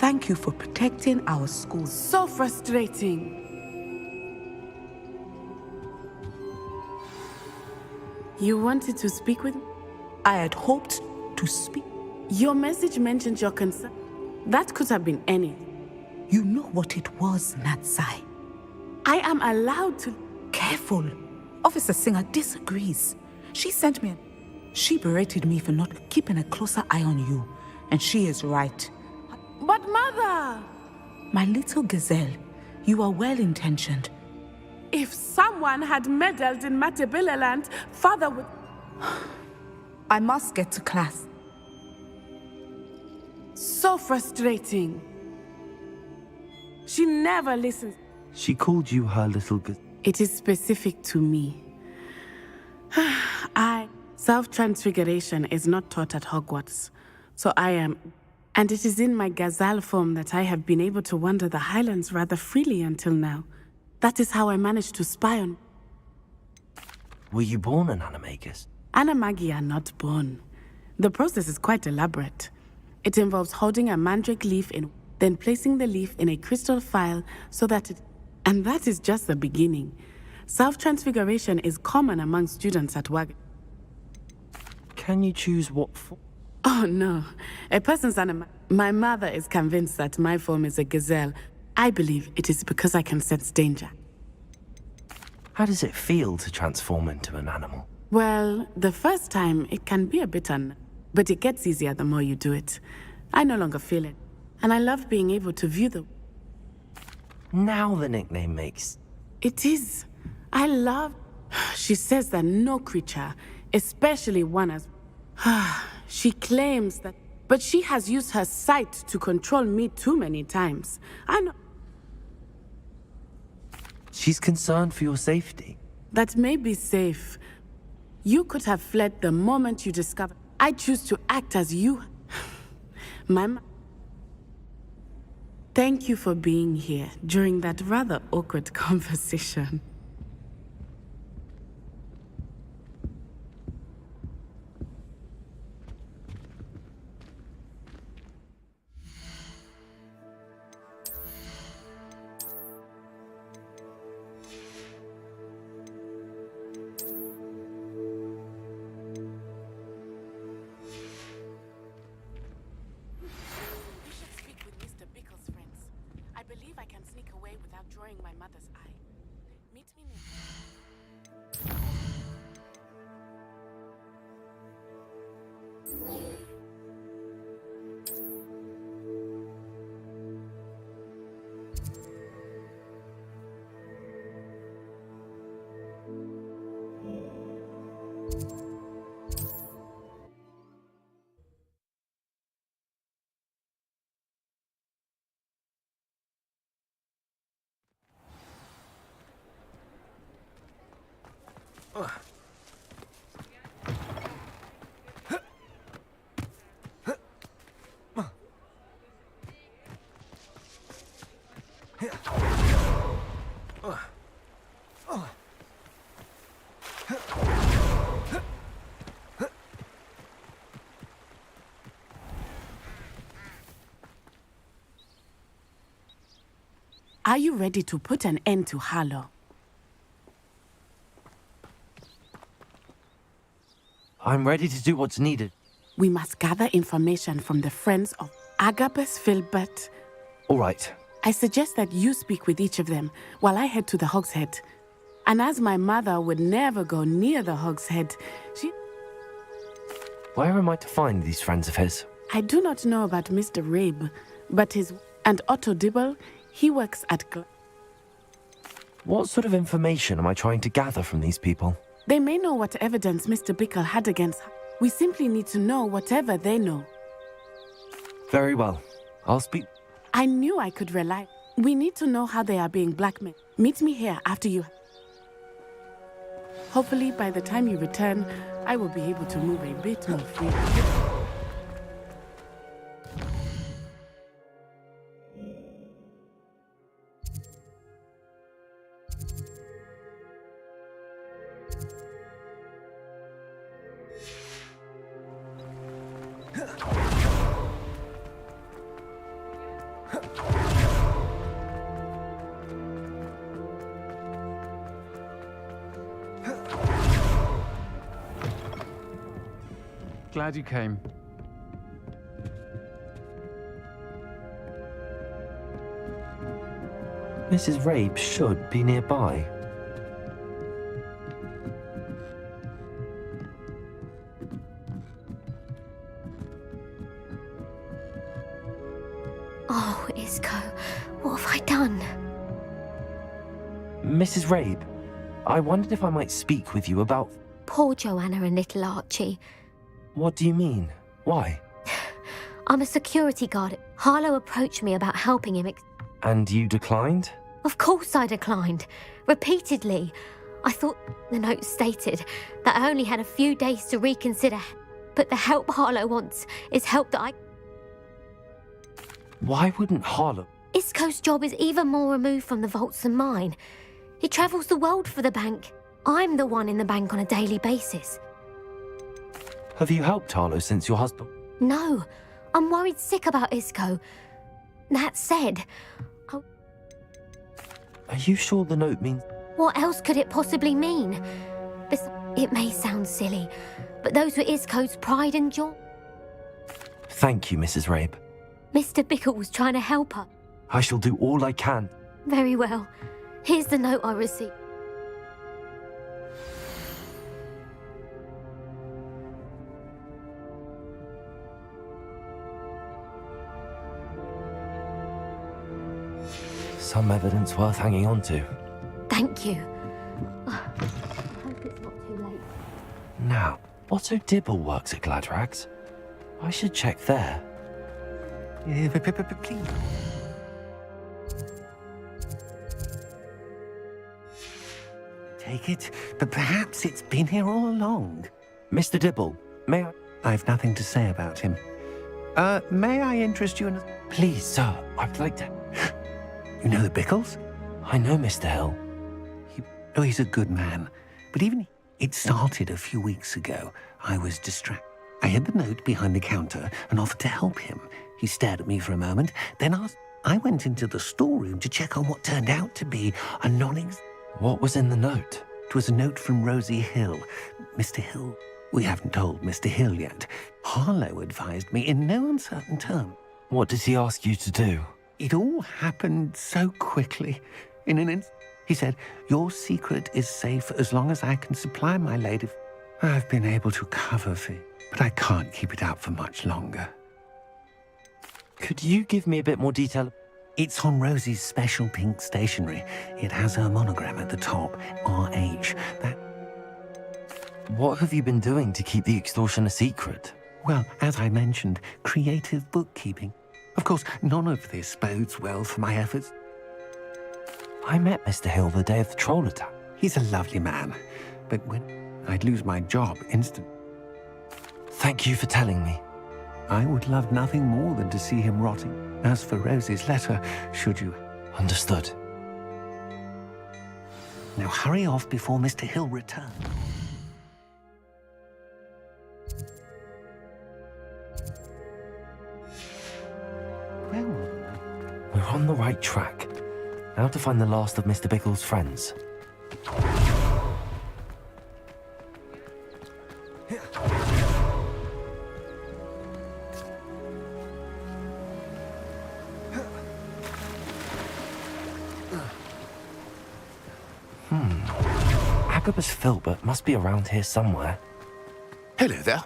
thank you for protecting our schools. So frustrating. You wanted to speak with me? I had hoped to speak. Your message mentioned your concern. That could have been anything. You know what it was, Natsai. I am allowed to... Careful. Officer Singer disagrees. She sent me She berated me for not keeping a closer eye on you. And she is right. But Mother! My little gazelle, you are well-intentioned. If someone had meddled in Matabeleland, Father would... I must get to class. So frustrating. She never listens. She called you her little It is specific to me. Self-transfiguration is not taught at Hogwarts. So I am... And it is in my gazelle form that I have been able to wander the Highlands rather freely until now. That is how I managed to spy on... Were you born an animagus? Animagi are not born. The process is quite elaborate. It involves holding a mandrake leaf in, then placing the leaf in a crystal phial so that it... And that is just the beginning. Self-transfiguration is common among students at WAG. Can you choose what form? Oh no, a person's animal. My mother is convinced that my form is a gazelle. I believe it is because I can sense danger. How does it feel to transform into an animal? Well, the first time it can be a bit but it gets easier the more you do it. I no longer feel it, and I love being able to view the... Now the nickname makes... It is. I love... She says that no creature, especially one as... She claims that... But she has used her sight to control me too many times. I know... She's concerned for your safety. That may be safe. You could have fled the moment you discovered. I choose to act as you... Thank you for being here during that rather awkward conversation. My mother's eye. Meet me near. Are you ready to put an end to Harlow? I'm ready to do what's needed. We must gather information from the friends of Agabus Filbert. All right. I suggest that you speak with each of them while I head to the Hog's Head. And as my mother would never go near the Hog's Head, she... Where am I to find these friends of his? I do not know about Mr. Rabe, but and Otto Dibble, he works at... What sort of information am I trying to gather from these people? They may know what evidence Mr. Bickle had against her. We simply need to know whatever they know. Very well. I'll speak... I knew I could rely. We need to know how they are being blackmailed. Meet me here after you... Hopefully, by the time you return, I will be able to move a bit more freely. Glad you came. Mrs. Rabe should be nearby. Oh, Isco, what have I done? Mrs. Rabe, I wondered if I might speak with you about... Poor Joanna and little Archie. What do you mean? Why? I'm a security guard. Harlow approached me about helping him. And you declined? Of course I declined. Repeatedly. I thought the note stated that I only had a few days to reconsider. But the help Harlow wants is help that I... Why wouldn't Harlow... Isco's job is even more removed from the vaults than mine. He travels the world for the bank. I'm the one in the bank on a daily basis. Have you helped Harlow since your husband... No, I'm worried sick about Isco. That said, Are you sure the note means... what else could it possibly mean? It may sound silly, but those were Isco's pride and joy. Thank you, Mrs. Rabe. Mr. Bickle was trying to help her. I shall do all I can. Very well. Here's the note I received. Some evidence worth hanging on to. Thank you. I hope it's not too late. Now, Otto Dibble works at Gladrags. I should check there. Please. Take it, but perhaps it's been here all along. Mr. Dibble, may I... I've nothing to say about him. May I interest you in... Please, sir, I'd like to... You know the Bickles? I know Mr. Hill. He's a good man. But even... It started a few weeks ago. I was distracted. I hid the note behind the counter and offered to help him. He stared at me for a moment, then asked... I went into the storeroom to check on what turned out to be a What was in the note? It was a note from Rosie Hill. Mr. Hill... We haven't told Mr. Hill yet. Harlow advised me in no uncertain terms. What did he ask you to do? It all happened so quickly. In an instant, he said, your secret is safe as long as I can supply my lady. I've been able to cover for it, but I can't keep it out for much longer. Could you give me a bit more detail? It's on Rosie's special pink stationery. It has her monogram at the top, RH. What have you been doing to keep the extortion a secret? Well, as I mentioned, creative bookkeeping. Of course, none of this bodes well for my efforts. I met Mr. Hill the day of the troll attack. He's a lovely man, but when I'd lose my job instantly. Thank you for telling me. I would love nothing more than to see him rotting. As for Rosie's letter, should you... Understood. Now hurry off before Mr. Hill returns. Well... We're on the right track. Now to find the last of Mr. Bickle's friends. Agabus Filbert must be around here somewhere. Hello there.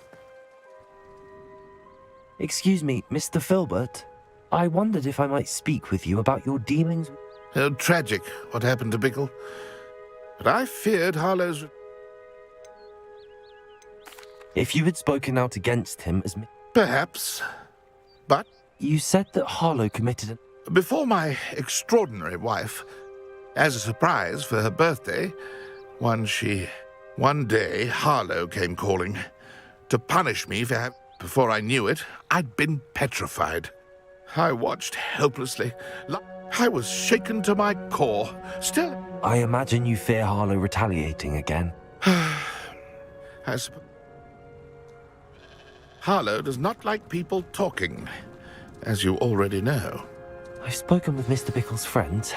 Excuse me, Mr. Filbert. I wondered if I might speak with you about your dealings... Tragic, what happened to Bickle. But I feared Harlow's... If you had spoken out against him as... Perhaps. But You said that Harlow committed an... before my extraordinary wife, as a surprise for her birthday, one day Harlow came calling to punish me for before I knew it, I'd been petrified. I watched helplessly. I was shaken to my core. Still, I imagine you fear Harlow retaliating again. I suppose. Harlow does not like people talking, as you already know. I've spoken with Mr. Bickle's friends.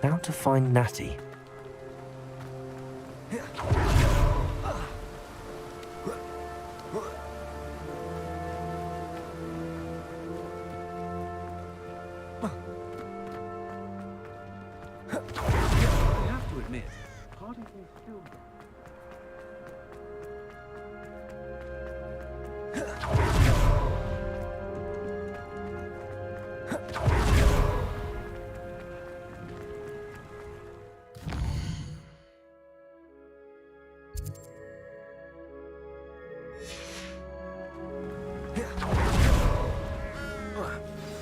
Now to find Natty. admit.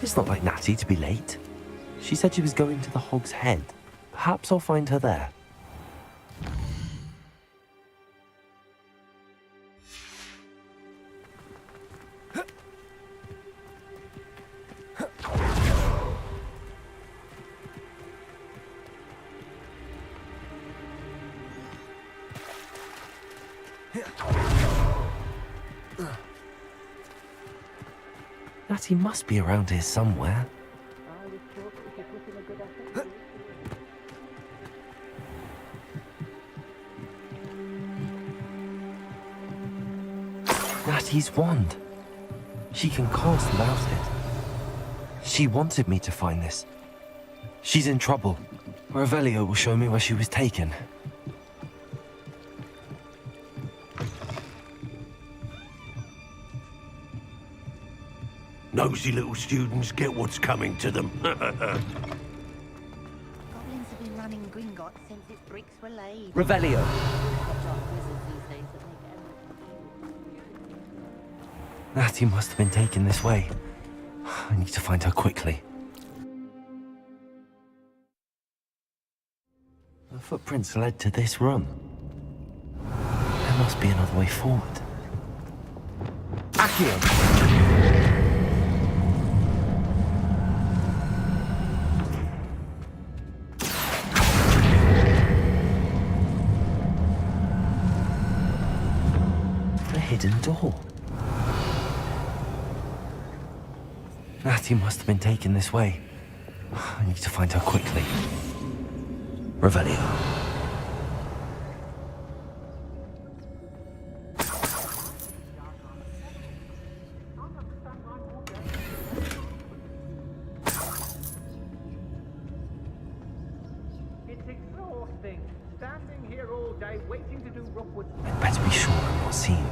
It's not like Natty to be late. She said she was going to the Hog's Head. Perhaps I'll find her there. Natty must be around here somewhere. Natty's wand. She can cast without it. She wanted me to find this. She's in trouble. Revelio will show me where she was taken. Nosy little students get what's coming to them. Goblins have been running Gringotts since its bricks were laid. Revelio! Wizards these days that make Natty must have been taken this way. I need to find her quickly. The footprints led to this room. There must be another way forward. Accio! A hidden door. Natty must have been taken this way. I need to find her quickly. Revelio. It's exhausting. Standing here all day waiting to do Rookwood's. I'd better be sure I'm not seen.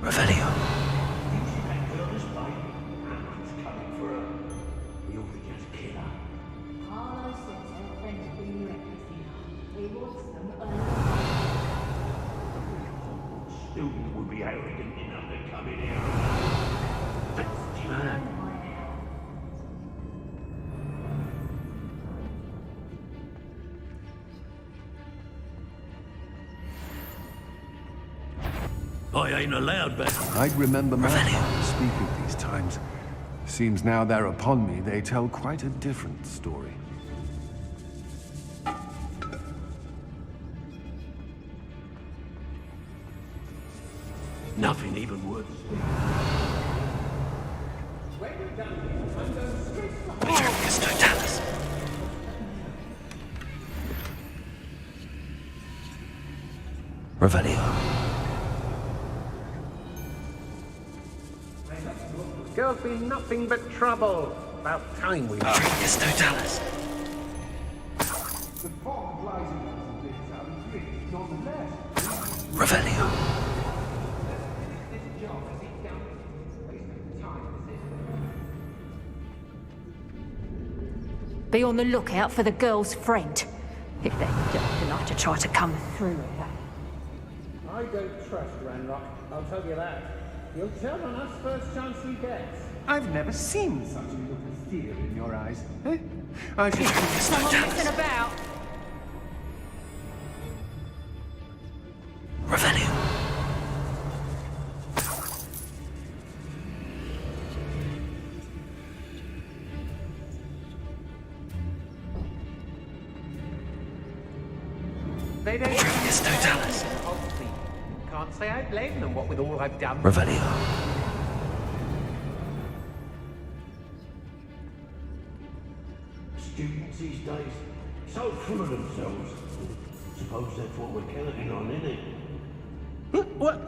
Revelio. Students would be arrogant enough to come in here. I ain't allowed back. I'd remember my father speak of these times. Seems now they're upon me, they tell quite a different story. Nothing even worth Vitruvius Totalis. Revelio. Girls been nothing but trouble. About time we. Vitruvius Totalis. Revelio. Be on the lookout for the girl's friend, if they're daft enough to try to come through with that. I don't trust Ranrock, I'll tell you that. He'll turn on us first chance he gets. I've never seen such a look of fear in your eyes. Eh? I should Someone messing about! Revelio. They don't. Vitruvius Totalis. Can't say I blame them, what with all I've done. Revelio. Students these days, so full of themselves. Suppose that's what we're counting on, isn't it? What?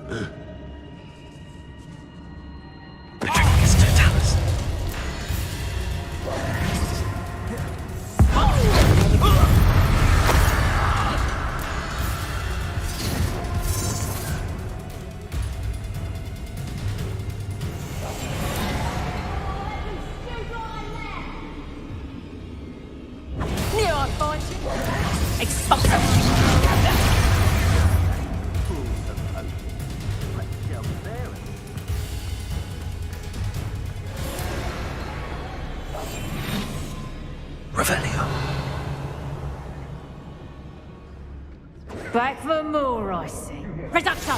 Back for more, I see. Reduction!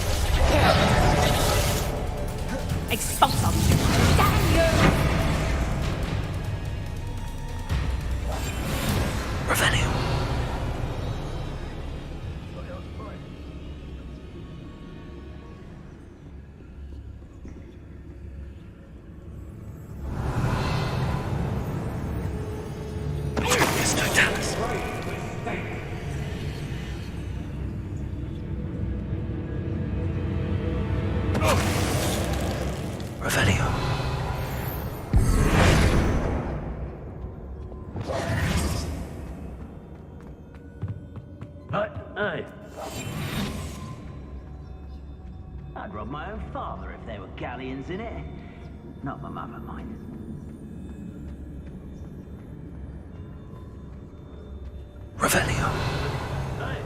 Expulsum! Damn you! Revelio. Revelio. Hey. I'd rob my own father if there were galleons in it. Not my mother, mind. Revelio. Hey.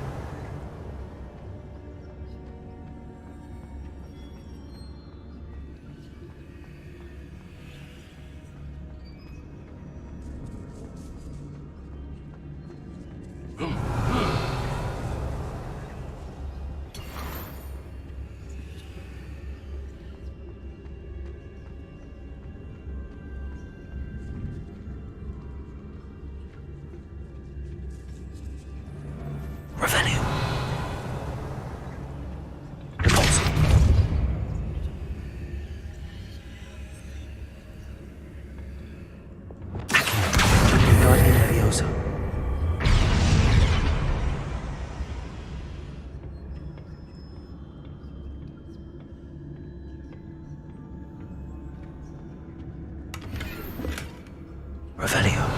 Revelio. Guardian Leviosa. Revelio.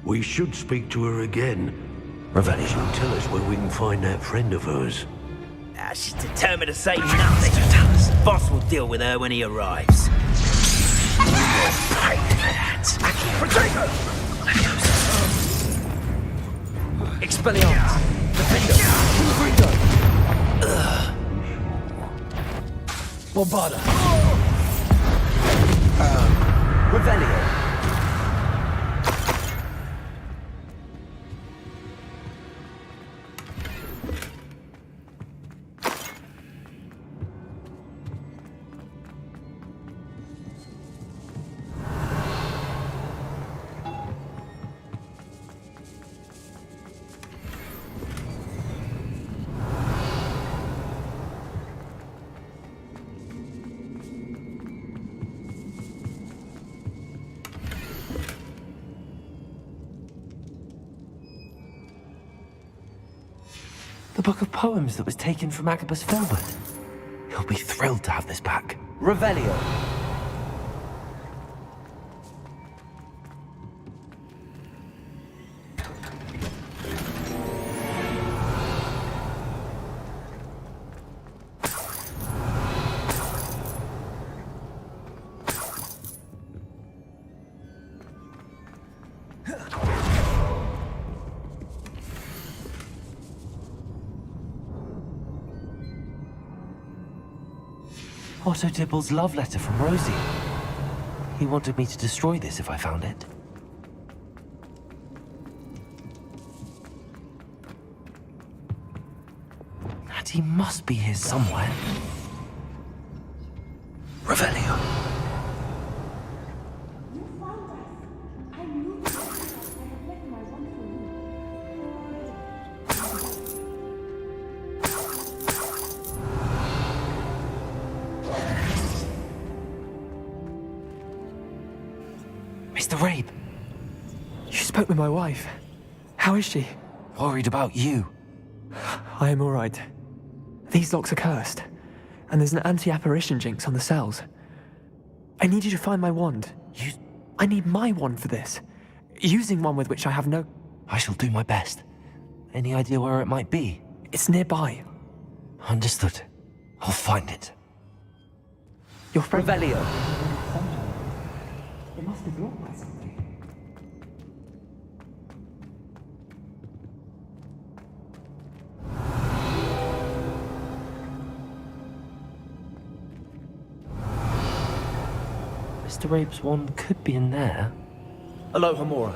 We should speak to her again. Revelio. She'll tell us where we can find that friend of hers. She's determined to say nothing. Boss will deal with her when he arrives. Protego! Expelliarmus! Defendo! Bombarda! Revelio! The book of poems that was taken from Agabus Filbert. He'll be thrilled to have this back. Revelio. Otto Dibble's love letter from Rosie. He wanted me to destroy this if I found it. And he must be here somewhere. Revelio. Mr. Rabe, you spoke with my wife. How is she? Worried about you. I am all right. These locks are cursed, and there's an anti-apparition jinx on the cells. I need you to find my wand. I need my wand for this. Using one with which I have no... I shall do my best. Any idea where it might be? It's nearby. Understood. I'll find it. Your friend... Revelio. It must be blocked by something. Mr. Rabe's wand could be in there. Hello, Hamura.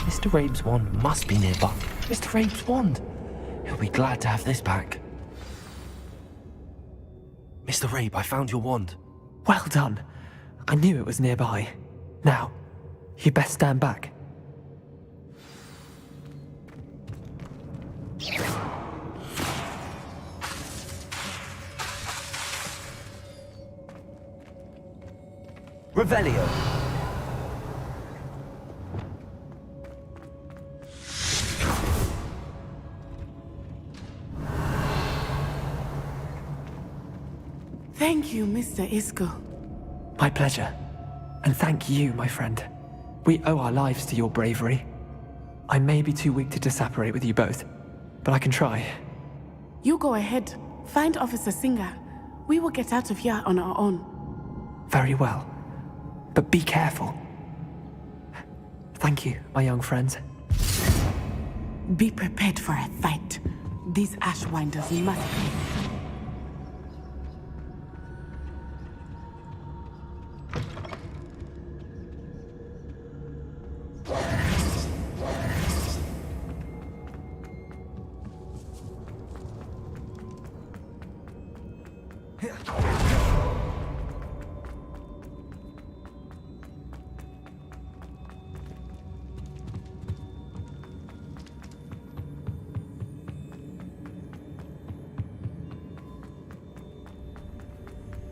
Mr. Rabe's wand must be nearby. Mr. Rabe's wand! He'll be glad to have this back. Mr. Rabe, I found your wand. Well done. I knew it was nearby. Now, you best stand back. Revelio. Thank you, Mr. Isco. My pleasure. And thank you, my friend. We owe our lives to your bravery. I may be too weak to disapparate with you both, but I can try. You go ahead. Find Officer Singer. We will get out of here on our own. Very well. But be careful. Thank you, my young friends. Be prepared for a fight. These Ashwinders must be.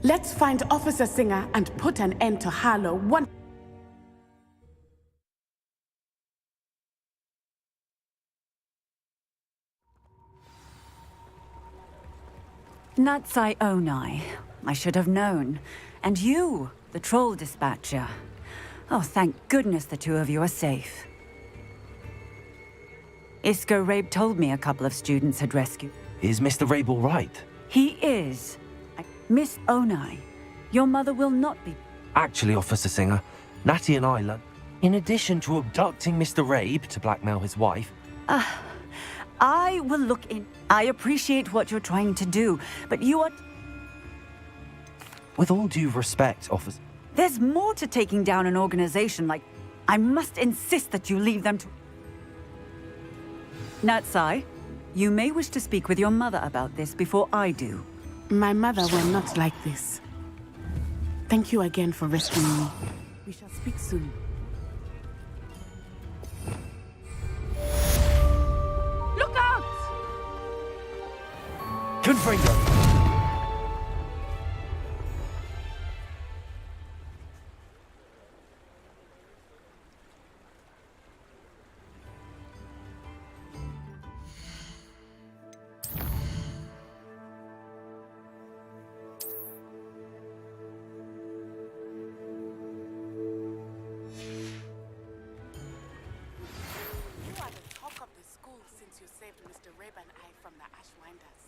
Let's find Officer Singer and put an end to Harlow one. Natsai Onai. I should have known. And you, the troll dispatcher. Oh, thank goodness the two of you are safe. Isco Rabe told me a couple of students had rescued. Is Mr. Rabe all right? He is. Miss Onai, your mother will not be... Actually, Officer Singer, Natty and I learned, in addition to abducting Mr. Rabe to blackmail his wife... I will look in. I appreciate what you're trying to do, but you are... With all due respect, Officer... There's more to taking down an organization like... I must insist that you leave them to... Natsai, you may wish to speak with your mother about this before I do. My mother will not like this. Thank you again for rescuing me. We shall speak soon. Look out! Confringo! Mr. Rabe and I from the Ashwinders.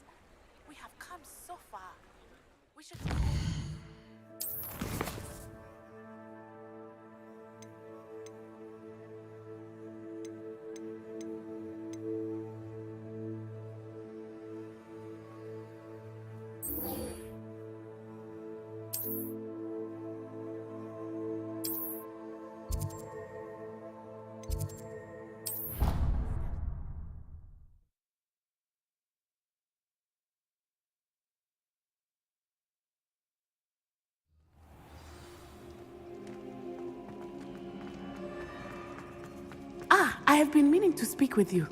We have come so far. We should... I have been meaning to speak with you.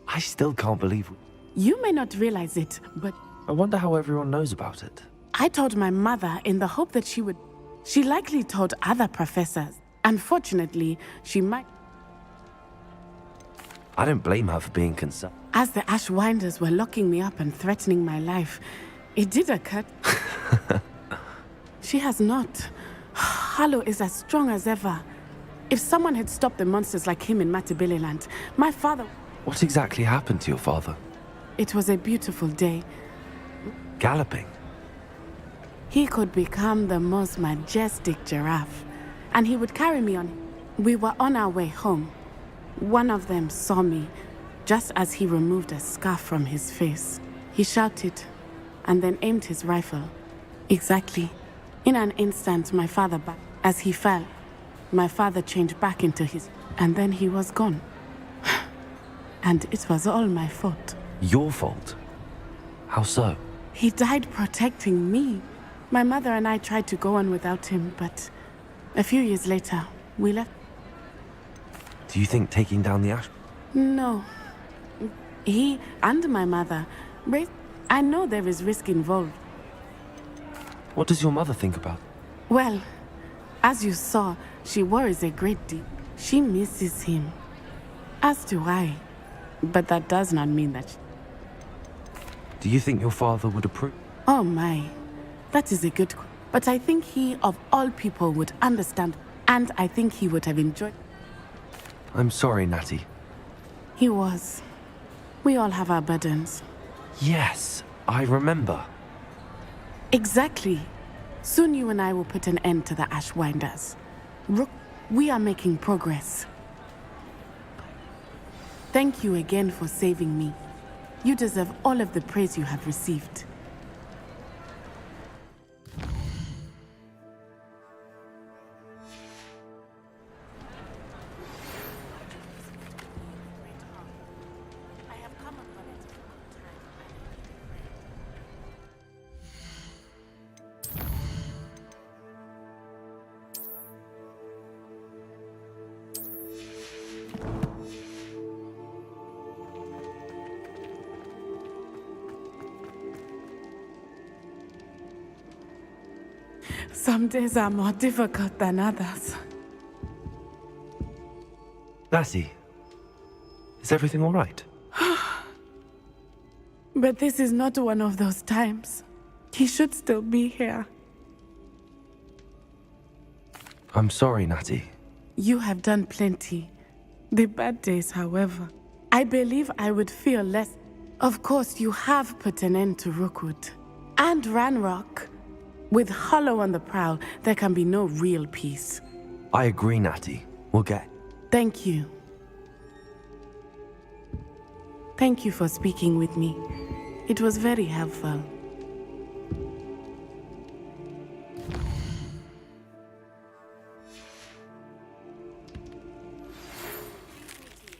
I still can't believe... You may not realize it, but... I wonder how everyone knows about it. I told my mother in the hope that she would... She likely told other professors. Unfortunately, she might... I don't blame her for being concerned. As the Ashwinders were locking me up and threatening my life, it did occur. She has not. Harlow is as strong as ever. If someone had stopped the monsters like him in Matabeleland, my father... What exactly happened to your father? It was a beautiful day. Galloping? He could become the most majestic giraffe, and he would carry me on. We were on our way home. One of them saw me, just as he removed a scarf from his face. He shouted, and then aimed his rifle. Exactly. In an instant, my father back. As he fell, my father changed back into his, and then he was gone. And it was all my fault. Your fault? How so? He died protecting me. My mother and I tried to go on without him, but a few years later, we left. Do you think taking down the ash... No. He and my mother... I know there is risk involved. What does your mother think about? Well, as you saw, she worries a great deal. She misses him. As do I. But that does not mean that... Do you think your father would approve? Oh my. That is a good... But I think he, of all people, would understand. And I think he would have enjoyed... I'm sorry, Natty. He was. We all have our burdens. Yes, I remember. Exactly. Soon you and I will put an end to the Ashwinders. Rook, we are making progress. Thank you again for saving me. You deserve all of the praise you have received. Some days are more difficult than others. Natty, is everything all right? But this is not one of those times. He should still be here. I'm sorry, Natty. You have done plenty. The bad days, however, I believe I would feel less. Of course, you have put an end to Rookwood and Ranrock. With Harlow on the prowl, there can be no real peace. I agree, Natty. We'll get... Thank you. Thank you for speaking with me. It was very helpful.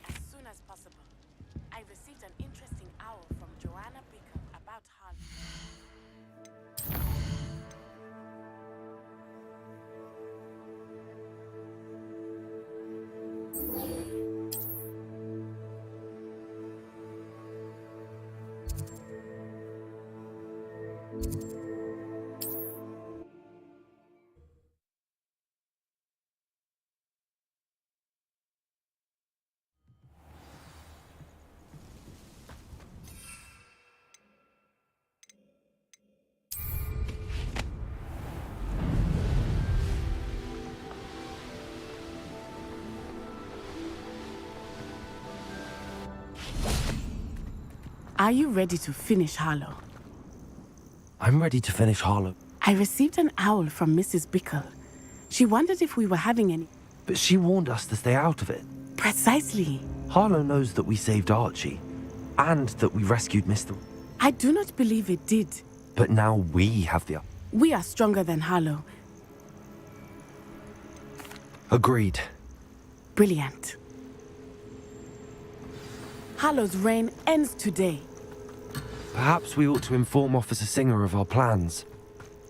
As soon as possible. I received an interesting owl from Joanna Bickle about Harlow. Are you ready to finish Harlow? I'm ready to finish Harlow. I received an owl from Mrs. Bickle. She wondered if we were having any... But she warned us to stay out of it. Precisely. Harlow knows that we saved Archie, and that we rescued Mr. I do not believe it did. But now we have the... We are stronger than Harlow. Agreed. Brilliant. Harlow's reign ends today. Perhaps we ought to inform Officer Singer of our plans.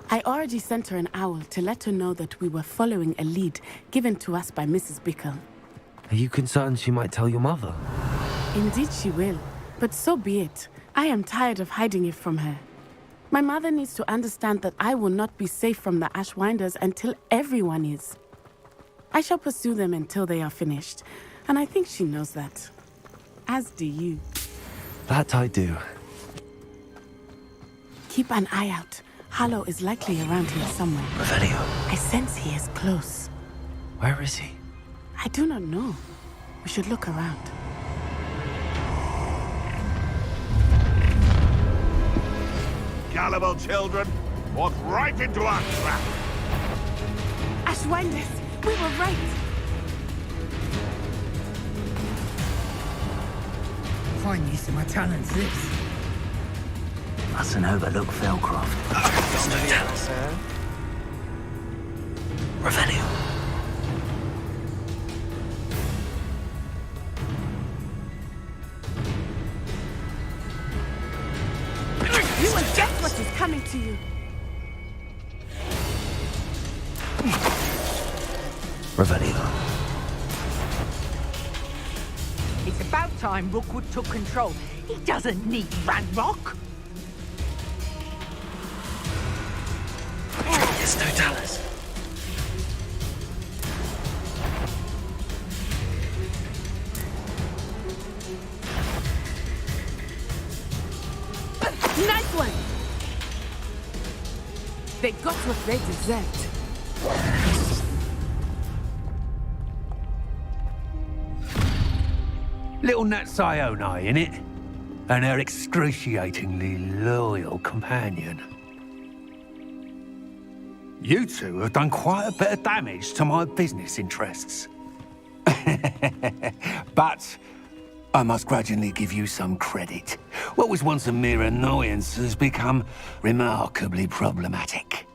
I already sent her an owl to let her know that we were following a lead given to us by Mrs. Bickle. Are you concerned she might tell your mother? Indeed she will, but so be it. I am tired of hiding it from her. My mother needs to understand that I will not be safe from the Ashwinders until everyone is. I shall pursue them until they are finished, and I think she knows that. As do you. That I do. Keep an eye out. Harlow is likely around here somewhere. Revelio. I sense he is close. Where is he? I do not know. We should look around. Gullible children, walk right into our trap. Ashwinders, we were right. Fine use of my talents, this. Mustn't overlook Felcroft. Mr. Dallas. Revelio. You will get what is coming to you. Revelio. It's about time Rookwood took control. He doesn't need Ranrock. Mr. Dallas. Nice one! They got what they deserved. Little Nat Sione, innit? And her excruciatingly loyal companion. You two have done quite a bit of damage to my business interests. But I must grudgingly give you some credit. What was once a mere annoyance has become remarkably problematic.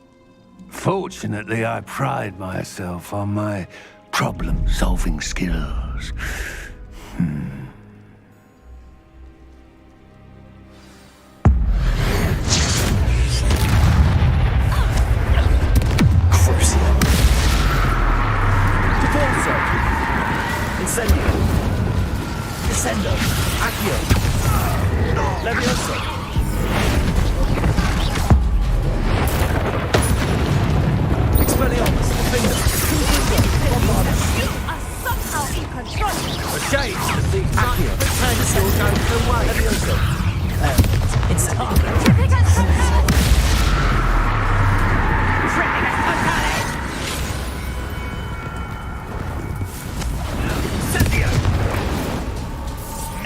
Fortunately, I pride myself on my problem-solving skills. Incendio. Descendo. Accio. Levioso. Expelliarmus. Defender. Bombardus. You are somehow in control. A change. Accio. Turn still going the way. Levioso. Incendio.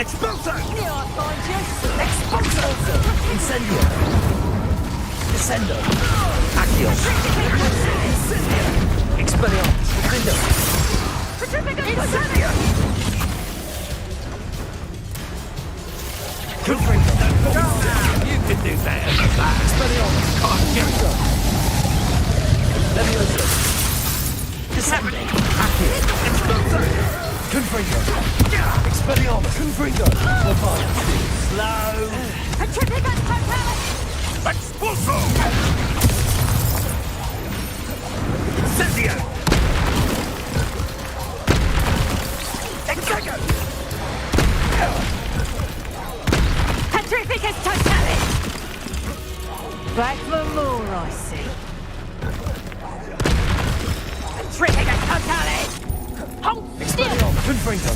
Expulso! Here I find you! Expulso! Incendio! Descendo! Accio! Incendio! Expelliarmus! Defendo! Incendio! Confringo! You can do that! Expelliarmus! Accio! Levioso! Descendo! Accio! Expulso! Confringo! Expelliarmus! Confringo! Slow! Petrificus totalis! Expulso! Incendio! Exego! Petrificus totalis! Back for more, I see. Petrificus totalis! Hold still! Expelliarmus! Confringo!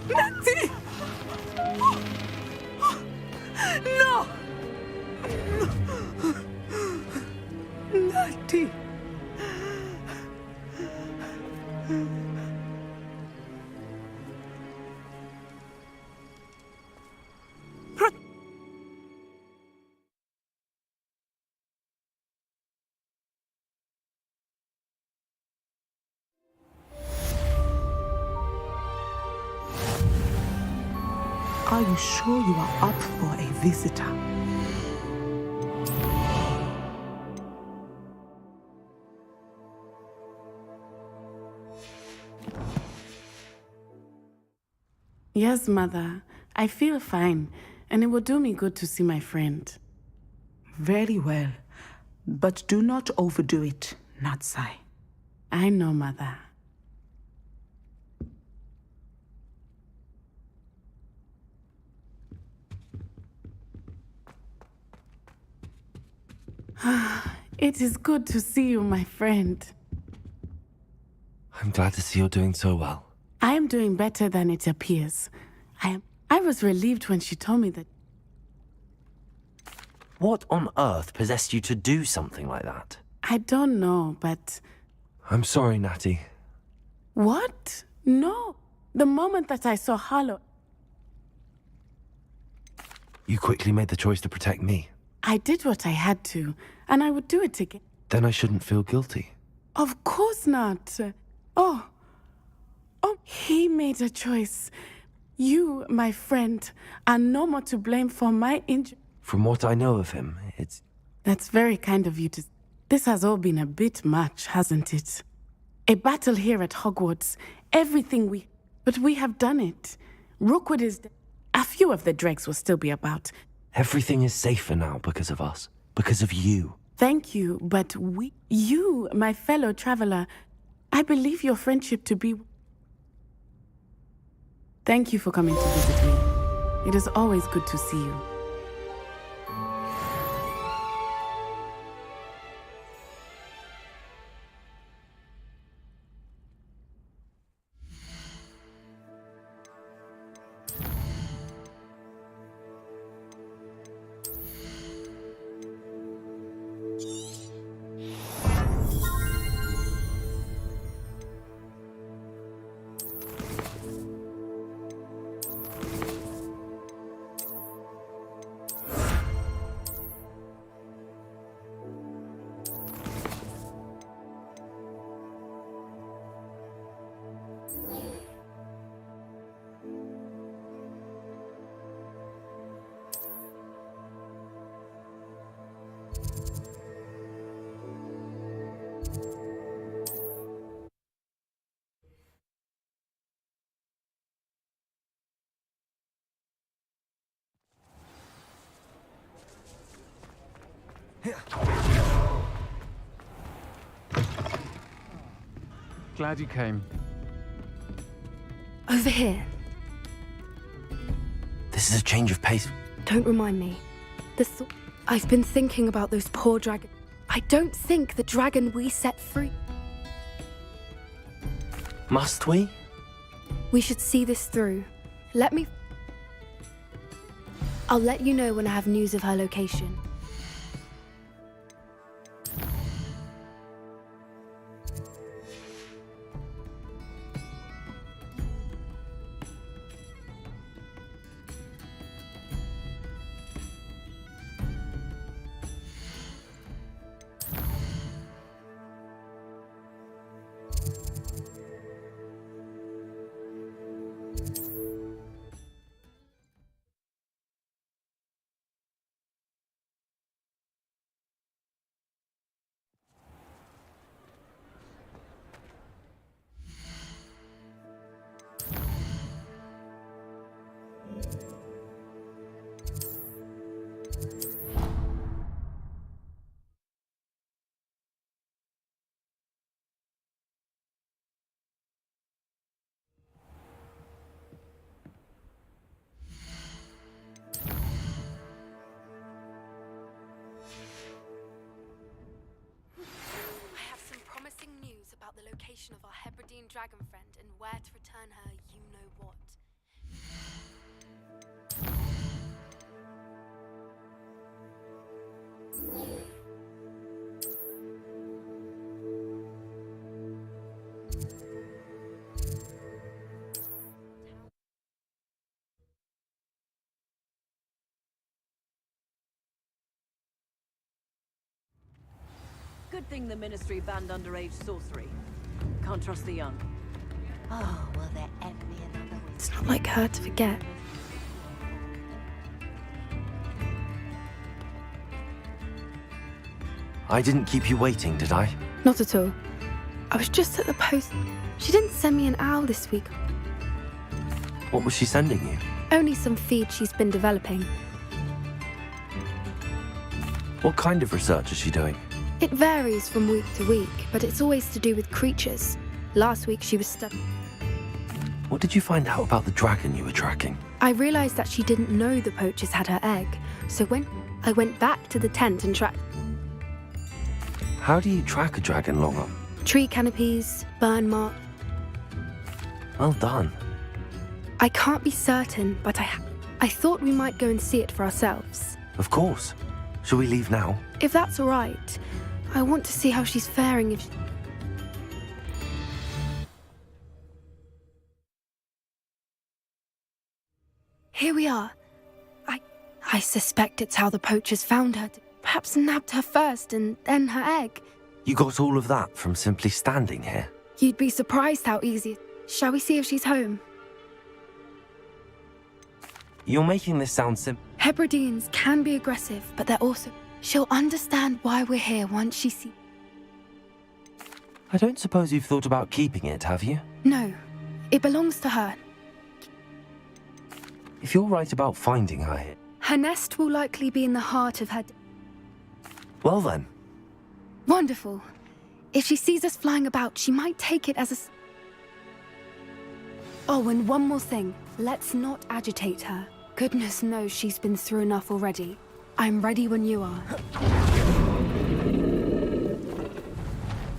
Natty! No! Natty! Are you sure you are up for a visitor? Yes, Mother. I feel fine, and it will do me good to see my friend. Very well. But do not overdo it, Natsai. I know, Mother. It is good to see you, my friend. I'm glad to see you're doing so well. I am doing better than it appears. I was relieved when she told me that. What on earth possessed you to do something like that? I don't know, but... I'm sorry, Natty. What? No. The moment that I saw Harlow... You quickly made the choice to protect me. I did what I had to, and I would do it again. Then I shouldn't feel guilty. Of course not. Oh, he made a choice. You, my friend, are no more to blame for my injury. From what I know of him, it's... That's very kind of you to... This has all been a bit much, hasn't it? A battle here at Hogwarts. Everything we... But we have done it. Rookwood is... A few of the dregs will still be about. Everything is safer now because of us. Because of you. Thank you, but you, my fellow traveler, I believe your friendship to be... Thank you for coming to visit me. It is always good to see you. Glad you came. Over here. This is a change of pace. Don't remind me. I've been thinking about those poor dragons. I don't think the dragon we set free... Must we? We should see this through. I'll let you know when I have news of her location. About the location of our Hebridean dragon friend and where to return her you-know-what. Good thing the Ministry banned underage sorcery. Can't trust the young. Oh, well, there ain't me another week. It's not like her to forget. I didn't keep you waiting, did I? Not at all. I was just at the post. She didn't send me an owl this week. What was she sending you? Only some feed she's been developing. What kind of research is she doing? It varies from week to week, but it's always to do with creatures. Last week she was studying. What did you find out about the dragon you were tracking? I realized that she didn't know the poachers had her egg, so when I went back to the tent and tracked How do you track a dragon long up? tree canopies, burn marks. Well done. I can't be certain, but I thought we might go and see it for ourselves. Of course. Shall we leave now? If that's all right, I want to see how she's faring if Here we are. I suspect it's how the poachers found her. Perhaps nabbed her first and then her egg. You got all of that from simply standing here? You'd be surprised how easy. Shall we see if she's home? You're making this sound simple. Hebrideans can be aggressive, but they're also... She'll understand why we're here once she sees... I don't suppose you've thought about keeping it, have you? No, it belongs to her. If you're right about finding her here... Her nest will likely be in the heart of her... Well then. Wonderful. If she sees us flying about, she might take it as a... Oh, and one more thing. Let's not agitate her. Goodness knows she's been through enough already. I'm ready when you are.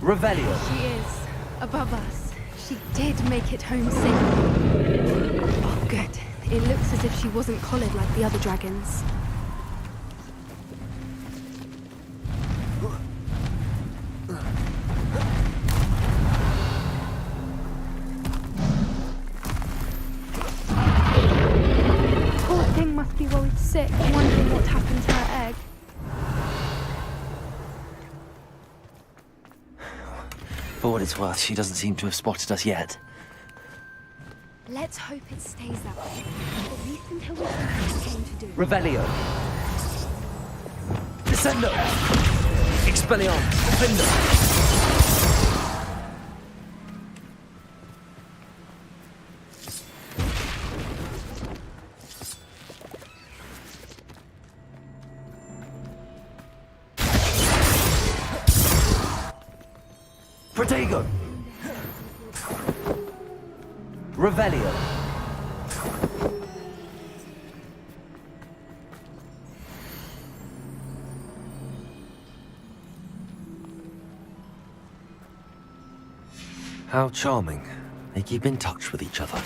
Revelio. She is. Above us. She did make it home safe. Oh, good. It looks as if she wasn't collared like the other dragons. Poor thing must be worried sick, wondering what happened to her egg. For what it's worth, she doesn't seem to have spotted us yet. Let's hope it stays that way. At least until we see what we came to do. Revelio. Descendo. Expelliarmus. Defendo. Protego. Revelio. How charming. They keep in touch with each other.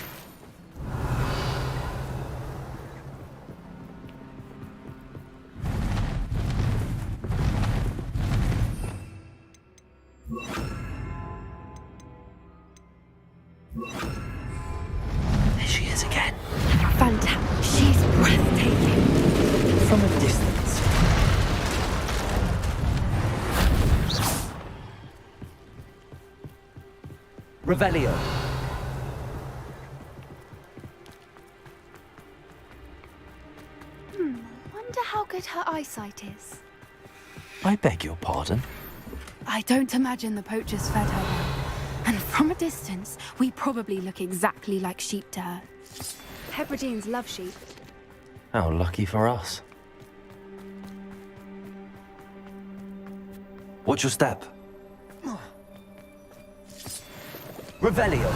There she is again. Fantastic. She's breathtaking. From a distance. Revelio. Wonder how good her eyesight is. I beg your pardon? I don't imagine the poachers fed her well. And from a distance, we probably look exactly like sheep to her. Hebrideans love sheep. How lucky for us. Watch your step. Revelio.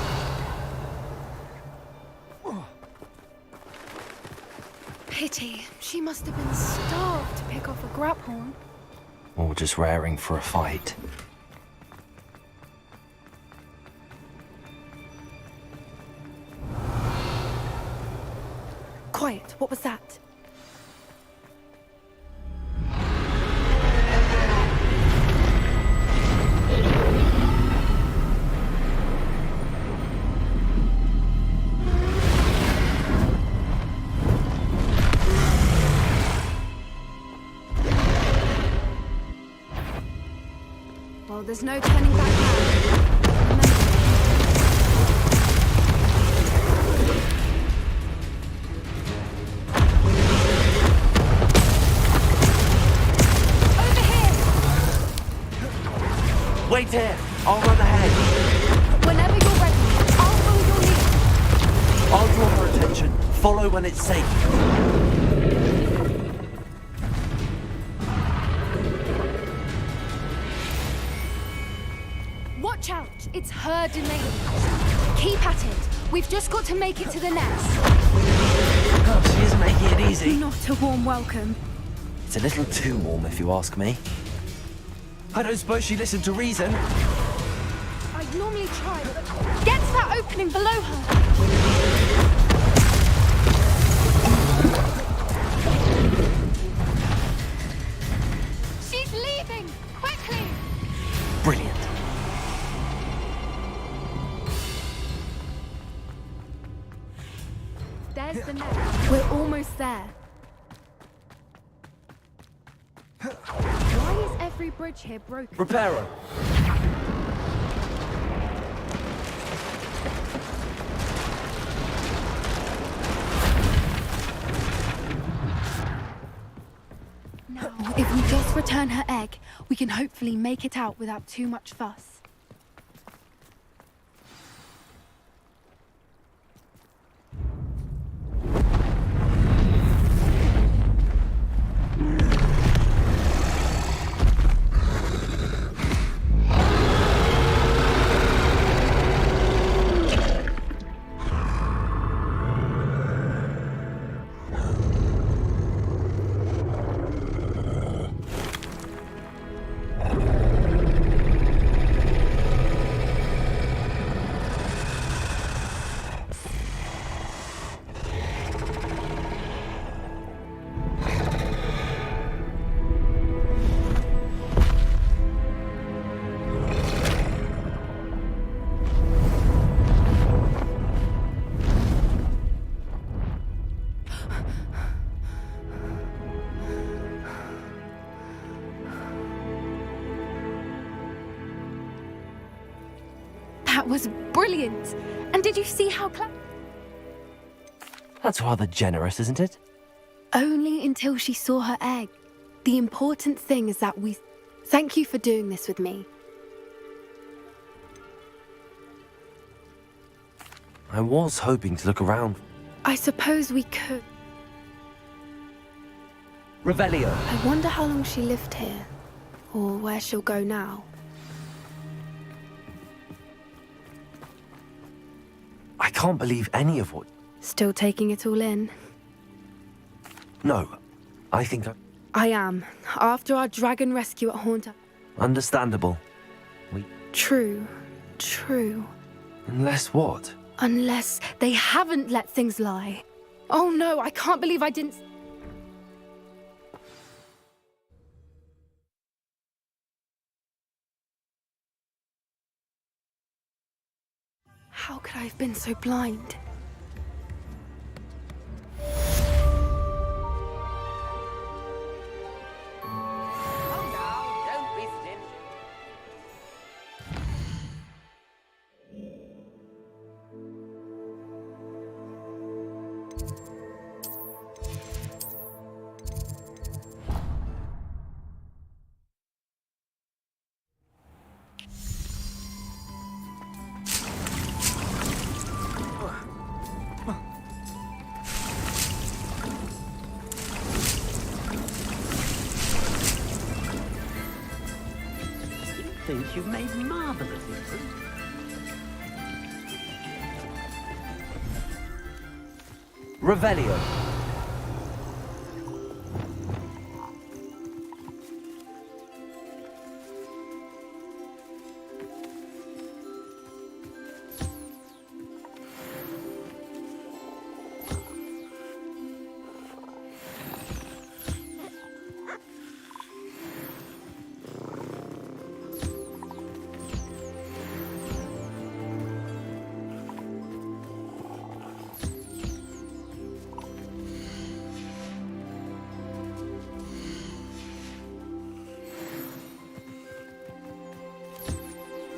Pity. She must have been starved to pick off a graphorn. Or just raring for a fight. Quiet. What was that? Well, there's no turning back now. Wait here. I'll run ahead. Whenever you're ready, I'll follow your lead. I'll draw her attention. Follow when it's safe. Watch out! It's her domain. Keep at it. We've just got to make it to the nest. Oh, she isn't making it easy. Not a warm welcome. It's a little too warm, if you ask me. I don't suppose she listened to reason. I'd normally try, but get to that opening below her. She's leaving! Quickly! Brilliant. There's the nest. We're almost there. Why is every bridge here broken? Reparo. Now, if we just return her egg, we can hopefully make it out without too much fuss. That was brilliant! And did you see how clever? That's rather generous, isn't it? Only until she saw her egg. The important thing is that we... Thank you for doing this with me. I was hoping to look around. I suppose we could. Revelio. I wonder how long she lived here. Or where she'll go now. I can't believe any of what... Still taking it all in? No. I think I am. After our dragon rescue at Haunter. Understandable. True. Unless what? Unless they haven't let things lie. Oh no, I can't believe I didn't... How could I have been so blind? Think you've made marvelous improvements. Revelio.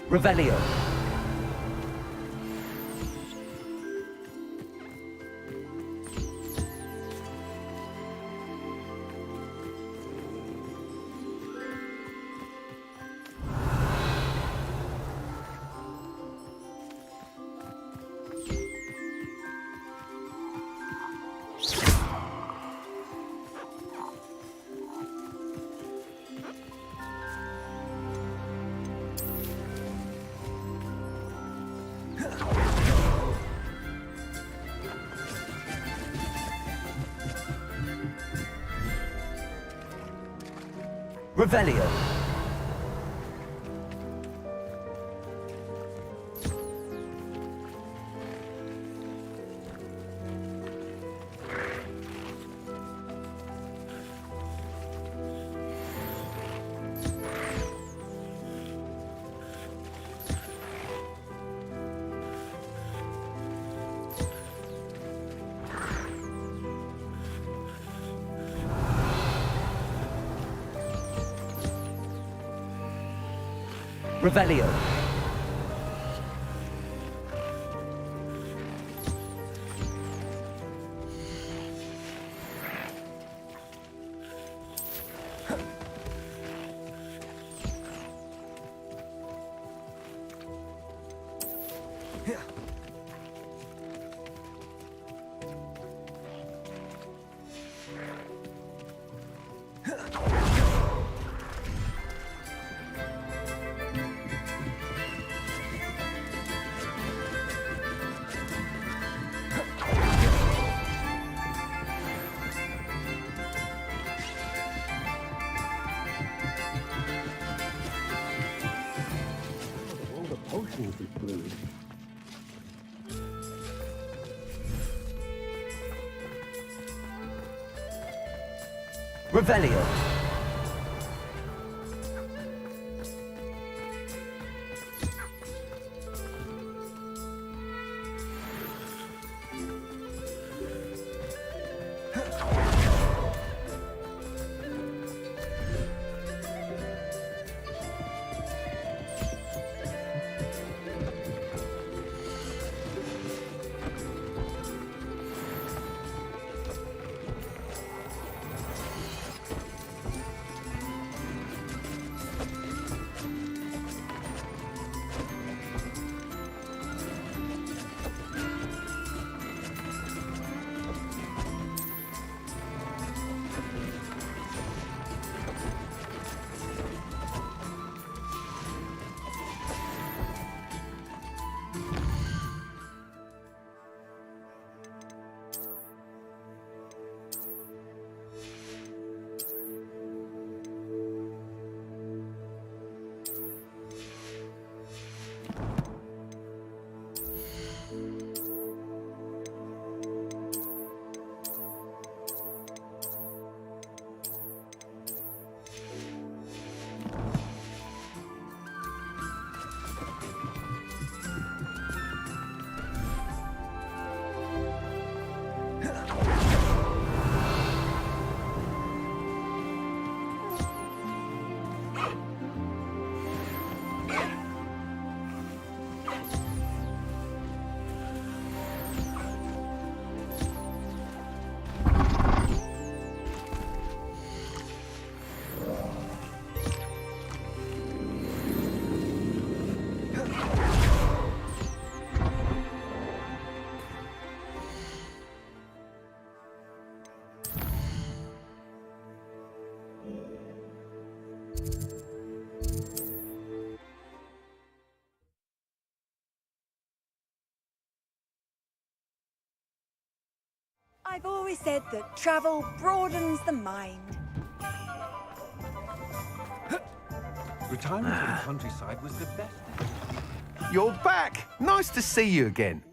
Revelio. Revelio. Revelio. Revelio. I've always said that travel broadens the mind. Retirement in the countryside was the best. You're back! Nice to see you again.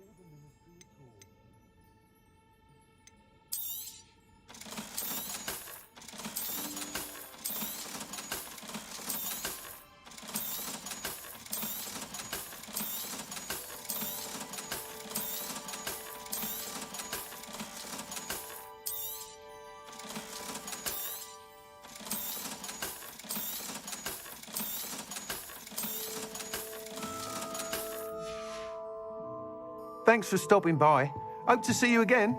Thanks for stopping by. Hope to see you again.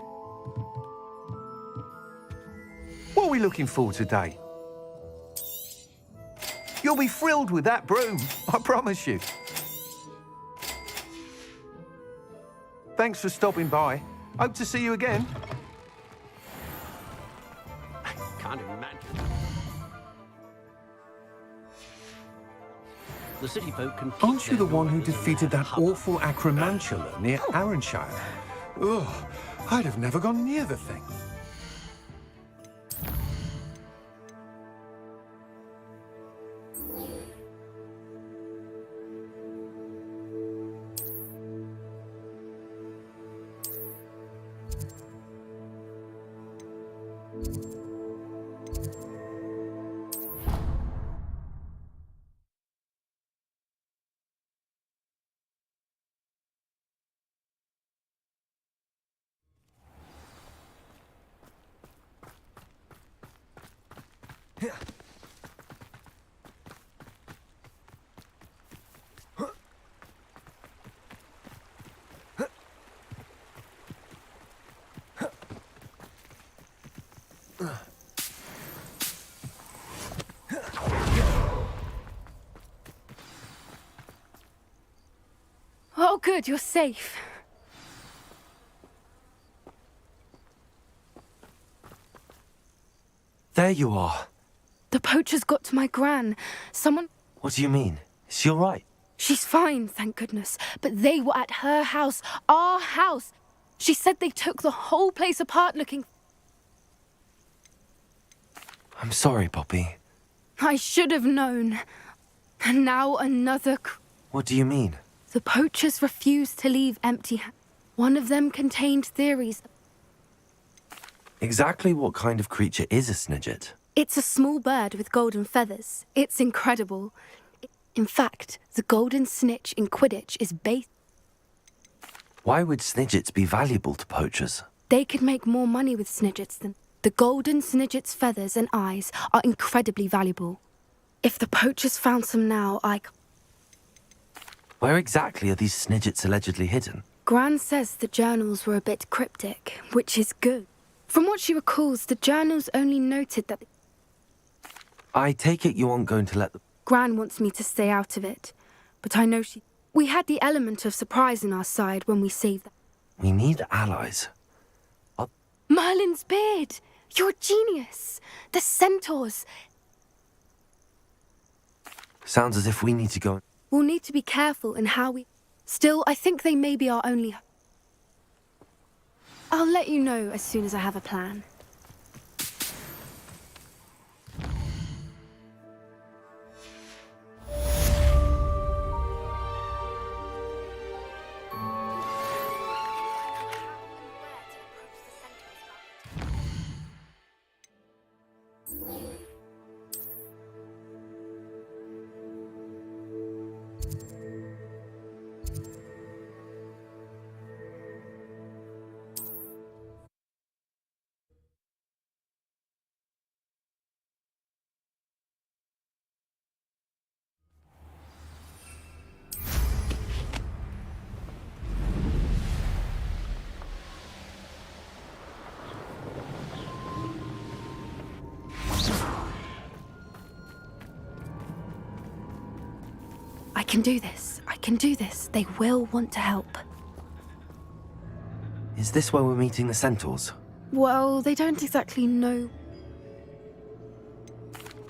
What are we looking for today? You'll be thrilled with that broom, I promise you. Thanks for stopping by. Hope to see you again. Can't imagine. The city folk can. Aren't you the one who defeated that awful Acromantula near Arranshire? Ugh, I'd have never gone near the thing. Oh, good, you're safe. There you are. The poachers got to my gran. Someone... What do you mean? Is she all right? She's fine, thank goodness. But they were at her house, our house. She said they took the whole place apart looking... I'm sorry, Poppy. I should have known. And now another... What do you mean? The poachers refused to leave empty. One of them contained theories. Exactly what kind of creature is a Snidget? It's a small bird with golden feathers. It's incredible. In fact, the golden snitch in Quidditch is based... Why would Snidgets be valuable to poachers? They could make more money with Snidgets than... The golden Snidget's feathers and eyes are incredibly valuable. If the poachers found some now, Where exactly are these Snidgets allegedly hidden? Gran says the journals were a bit cryptic, which is good. From what she recalls, the journals only noted that... I take it you aren't going to let them... Gran wants me to stay out of it, but I know she... We had the element of surprise on our side when we saved them. We need allies. Merlin's beard! You're a genius! The centaurs! Sounds as if we need to go... We'll need to be careful in how we... Still, I think they may be our only... I'll let you know as soon as I have a plan. I can do this. I can do this. They will want to help. Is this where we're meeting the centaurs? Well, they don't exactly know.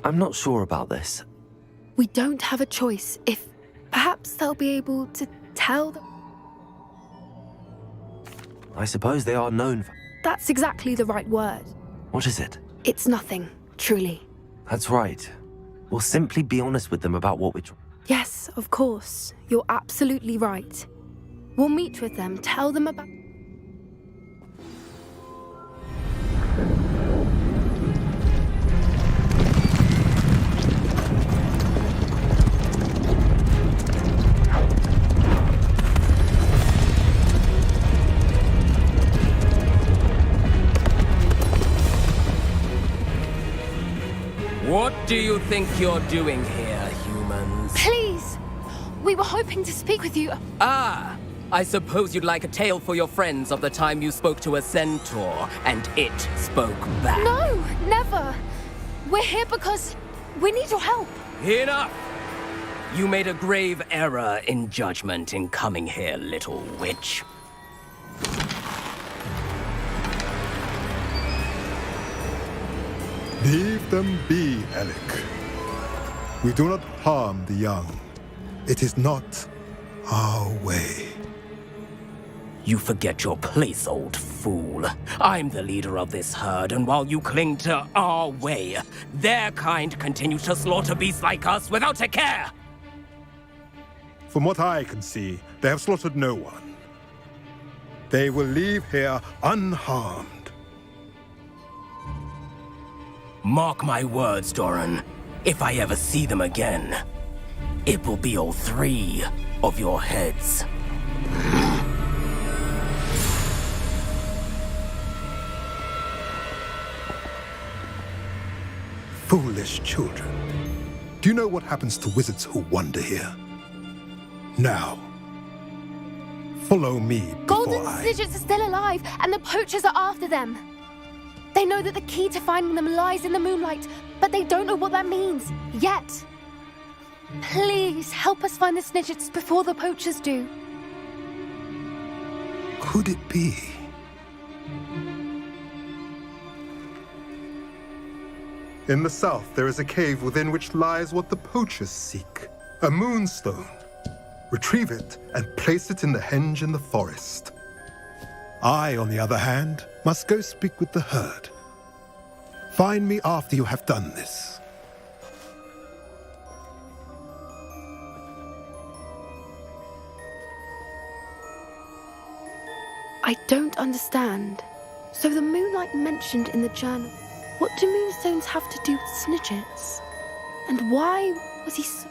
I'm not sure about this. We don't have a choice. If perhaps they'll be able to tell them. I suppose they are known for... That's exactly the right word. What is it? It's nothing, truly. That's right. We'll simply be honest with them about what we're... Yes, of course. You're absolutely right. We'll meet with them, tell them about... What do you think you're doing here, humans? Please! We were hoping to speak with you. Ah! I suppose you'd like a tale for your friends of the time you spoke to a centaur, and it spoke back. No, never! We're here because we need your help. Enough! You made a grave error in judgment in coming here, little witch. Leave them be, Alec. We do not harm the young. It is not our way. You forget your place, old fool. I'm the leader of this herd, and while you cling to our way, their kind continue to slaughter beasts like us without a care! From what I can see, they have slaughtered no one. They will leave here unharmed. Mark my words, Doran. If I ever see them again, it will be all 3 of your heads. Foolish children. Do you know what happens to wizards who wander here? Now, follow me Golden before Snidgets are still alive, and the poachers are after them. They know that the key to finding them lies in the moonlight, but they don't know what that means, yet. Please, help us find the Snidgets before the poachers do. Could it be? In the south, there is a cave within which lies what the poachers seek. A moonstone. Retrieve it and place it in the henge in the forest. I, on the other hand, must go speak with the herd. Find me after you have done this. I don't understand. So the moonlight mentioned in the journal, what do moonstones have to do with Snidgets? And why was he so...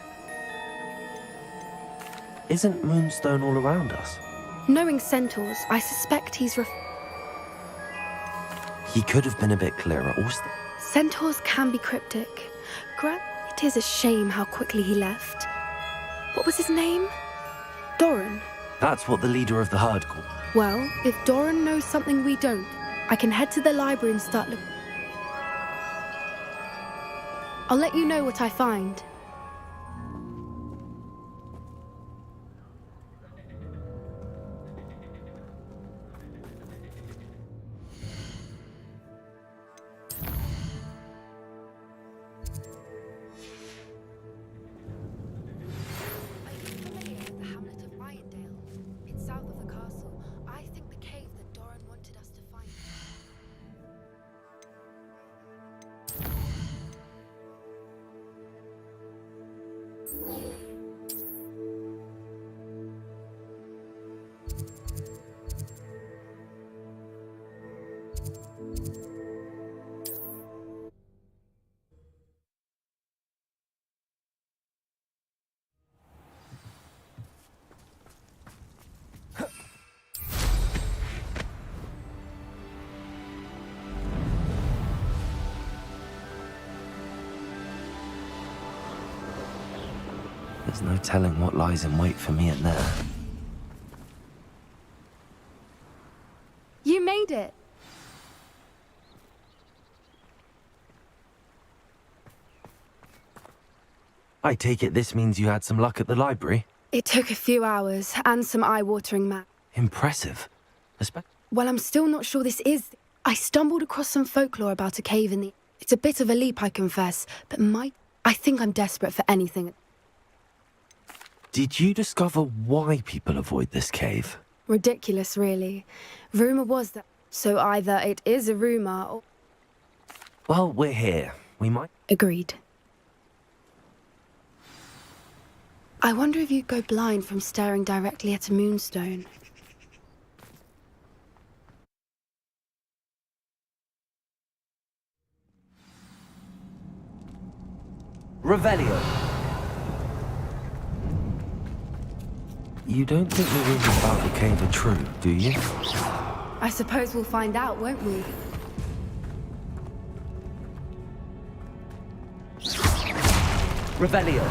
Isn't Moonstone all around us? Knowing centaurs, I suspect he's He could have been a bit clearer. Centaurs can be cryptic. Grant, it is a shame how quickly he left. What was his name? Doran. That's what the leader of the herd called. Well, if Doran knows something we don't, I can head to the library and start looking. I'll let you know what I find. There's no telling what lies in wait for me in there. You made it. I take it this means you had some luck at the library? It took a few hours and some eye-watering maps. Impressive. Well, I'm still not sure this is... I stumbled across some folklore about a cave in the... It's a bit of a leap, I confess, but I think I'm desperate for anything. Did you discover why people avoid this cave? Ridiculous, really. Rumor was that... So either it is a rumor or... Well, we're here. We might... Agreed. I wonder if you'd go blind from staring directly at a moonstone. Revelio. You don't think the rumors about the cave are true, do you? I suppose we'll find out, won't we? Revelio.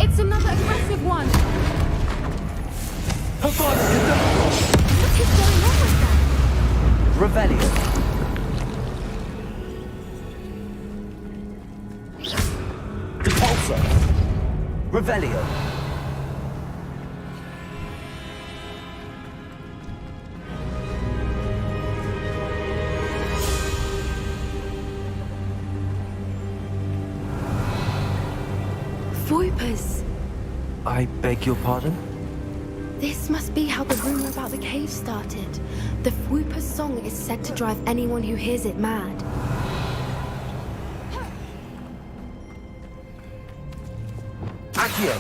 It's another aggressive one! What is going on with that? Revelio. Repulsor. Revelio. Voipers! I beg your pardon? This must be how the rumor about the cave started. The Fwooper's song is said to drive anyone who hears it mad. Accio.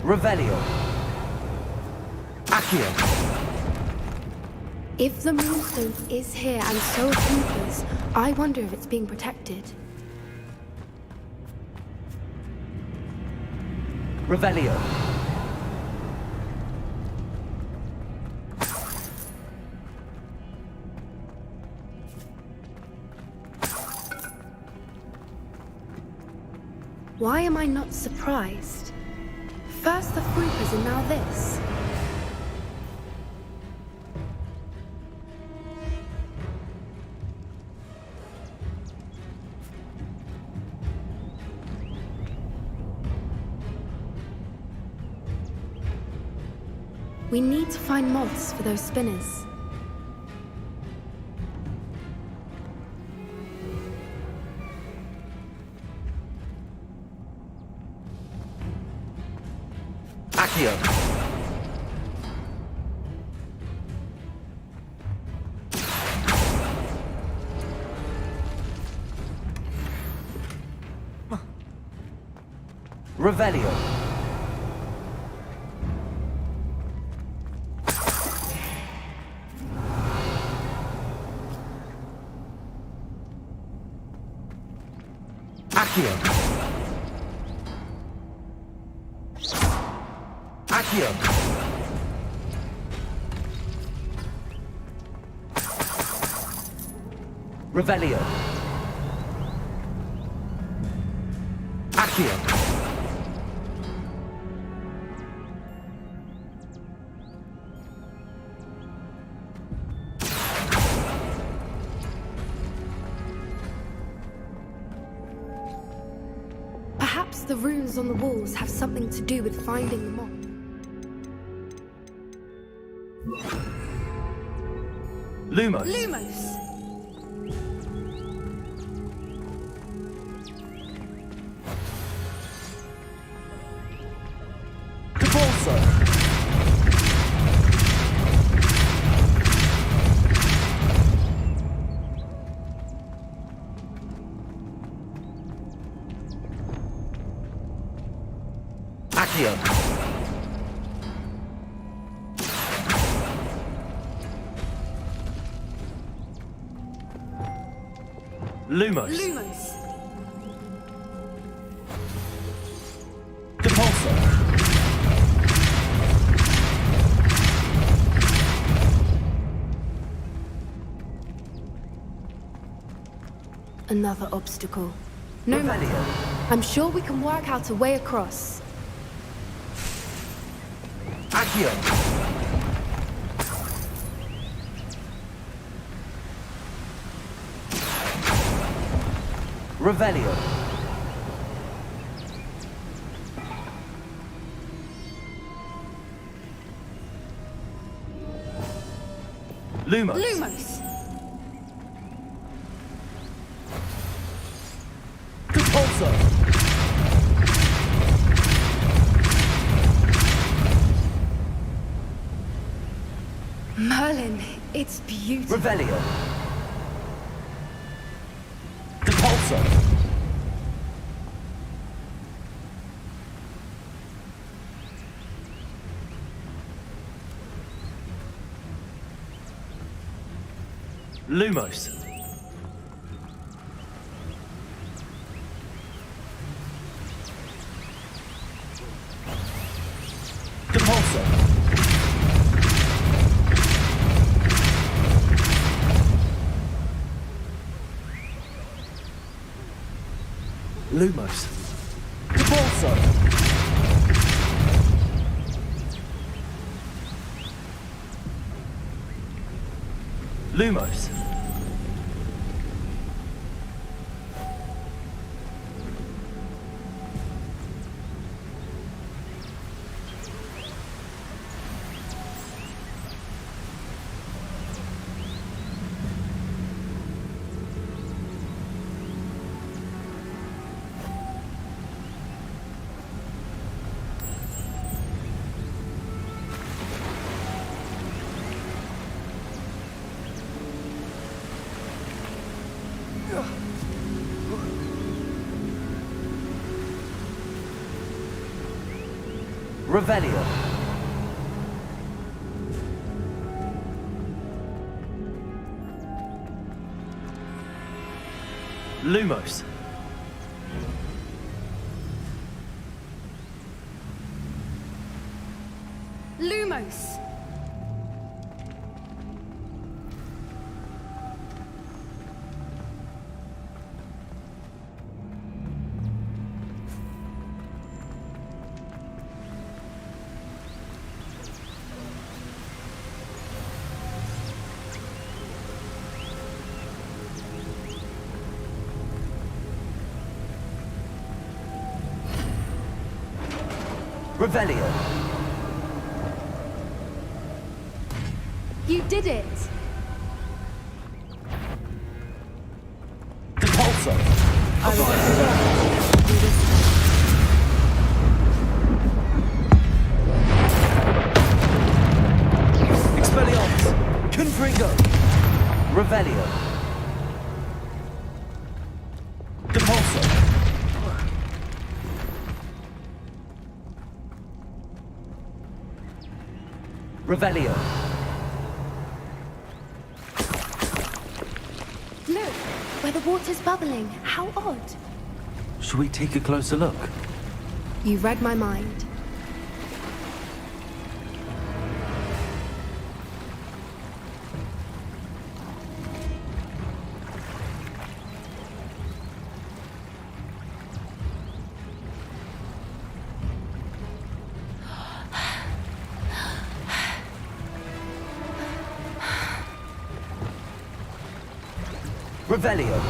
Revelio. Accio. If the Moonstone is here and so are Fwoopers, I wonder if it's being protected. Revelio. Why am I not surprised? First the Fwoopers and now this. We need to find moths for those spinners. Accio. Revelio. Accio. Accio. Revelio. Accio. Perhaps the runes on the walls have something to do with finding the moth. Lumos. Lumos! Repulsor. Accio. Lumos. Lumos! Repulsor. Another obstacle. No matter. I'm sure we can work out a way across. Accio. Revelio. Lumos. Lumos! Repulsor. Merlin, it's beautiful. Revelio. Repulsor. Lumos. Repulsor. Lumos. Repulsor. Lumos. Revelio. Lumos. Lumos! Revelio. You did it! Depulso. Expelliarmus. Confringo. Revelio. Depulso. Revelio. Look, where the water's bubbling. How odd. Should we take a closer look? You read my mind. Revelio.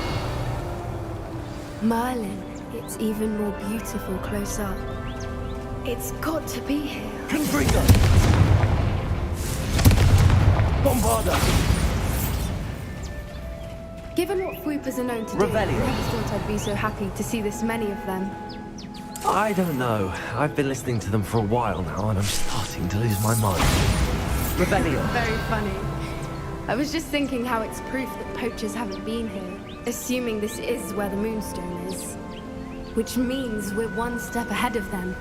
Merlin, it's even more beautiful close up. It's got to be here. Confringo. Bombarda. Given what Fwoopers are known to do, I Revelio. never thought I'd be so happy to see this many of them. I don't know. I've been listening to them for a while now, and I'm starting to lose my mind. Revelio. Very funny. I was just thinking how it's proof that poachers haven't been here, assuming this is where the Moonstone is. Which means we're one step ahead of them.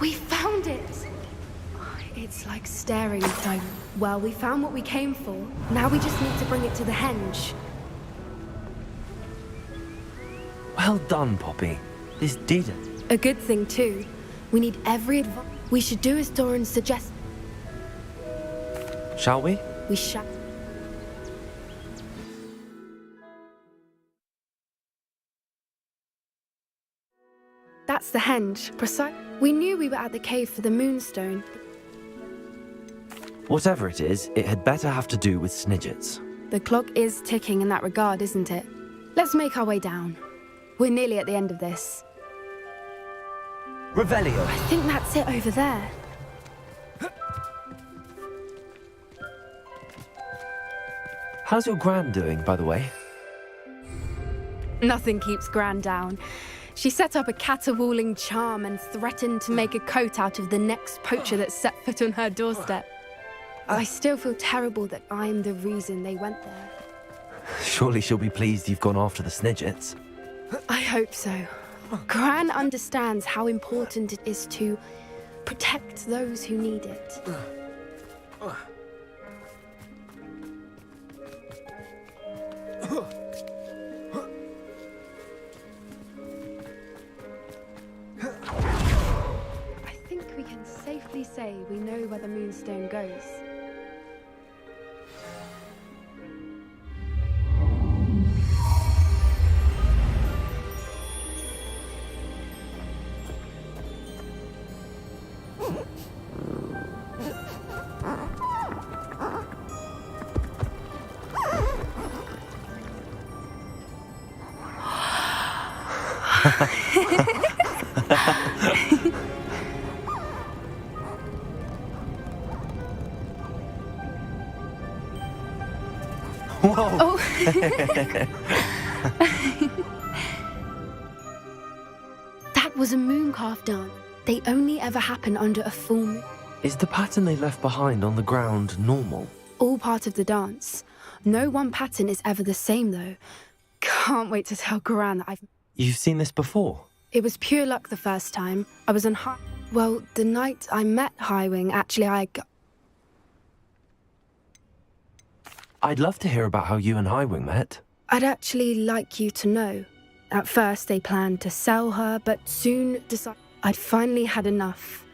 We found it! It's like staring at time. Well, we found what we came for. Now we just need to bring it to the henge. Well done, Poppy. This did it. A good thing, too. We need every advice. We should do as Doran suggests. Shall we? We shall. That's the henge, precise. We knew we were at the cave for the Moonstone. Whatever it is, it had better have to do with Snidgets. The clock is ticking in that regard, isn't it? Let's make our way down. We're nearly at the end of this. Revelio. I think that's it over there. How's your Gran doing, by the way? Nothing keeps Gran down. She set up a caterwauling charm and threatened to make a coat out of the next poacher that set foot on her doorstep. I still feel terrible that I'm the reason they went there. Surely she'll be pleased you've gone after the Snidgets. I hope so. Gran understands how important it is to protect those who need it. I think we can safely say we know where the Moonstone goes. Whoa! Oh. That was a mooncalf dance. They only ever happen under a full moon. Is the pattern they left behind on the ground normal? all part of the dance. No one pattern is ever the same, though. Can't wait to tell Gran that You've seen this before? It was pure luck the first time. I was on Well, the night I met Highwing, actually, I'd love to hear about how you and Highwing met. I'd actually like you to know. At first, they planned to sell her, but soon decided I'd finally had enough.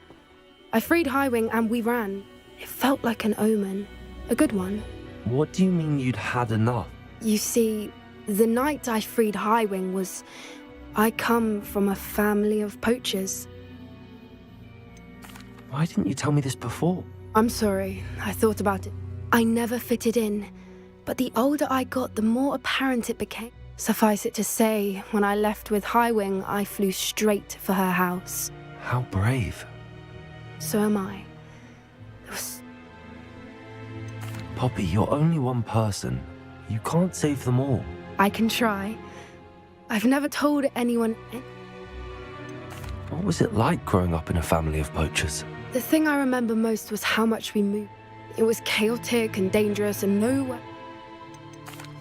I freed Highwing and we ran. It felt like an omen. A good one. What do you mean you'd had enough? You see, the night I freed Highwing was... I come from a family of poachers. Why didn't you tell me this before? I'm sorry, I thought about it. I never fitted in, but the older I got, the more apparent it became. Suffice it to say, when I left with Highwing, I flew straight for her house. How brave. So am I. Poppy, you're only one person. You can't save them all. I can try. I've never told anyone. What was it like growing up in a family of poachers? The thing I remember most was how much we moved. It was chaotic and dangerous and nowhere.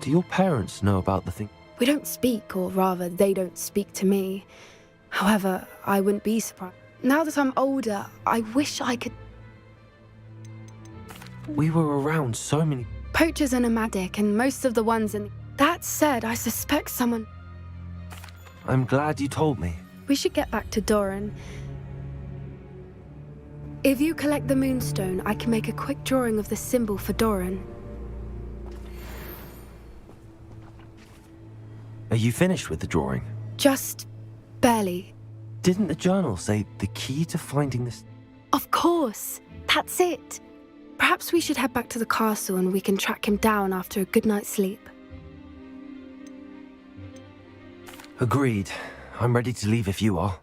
Do your parents know about the thing? We don't speak, or rather, they don't speak to me. However, I wouldn't be surprised. Now that I'm older, I wish I could... We were around so many... Poachers are nomadic, and most of the ones in... That said, I suspect someone... I'm glad you told me. We should get back to Doran. If you collect the Moonstone, I can make a quick drawing of the symbol for Doran. Are you finished with the drawing? Just... barely. Didn't the journal say the key to finding this... Of course! That's it! Perhaps we should head back to the castle and we can track him down after a good night's sleep. Agreed. I'm ready to leave if you are.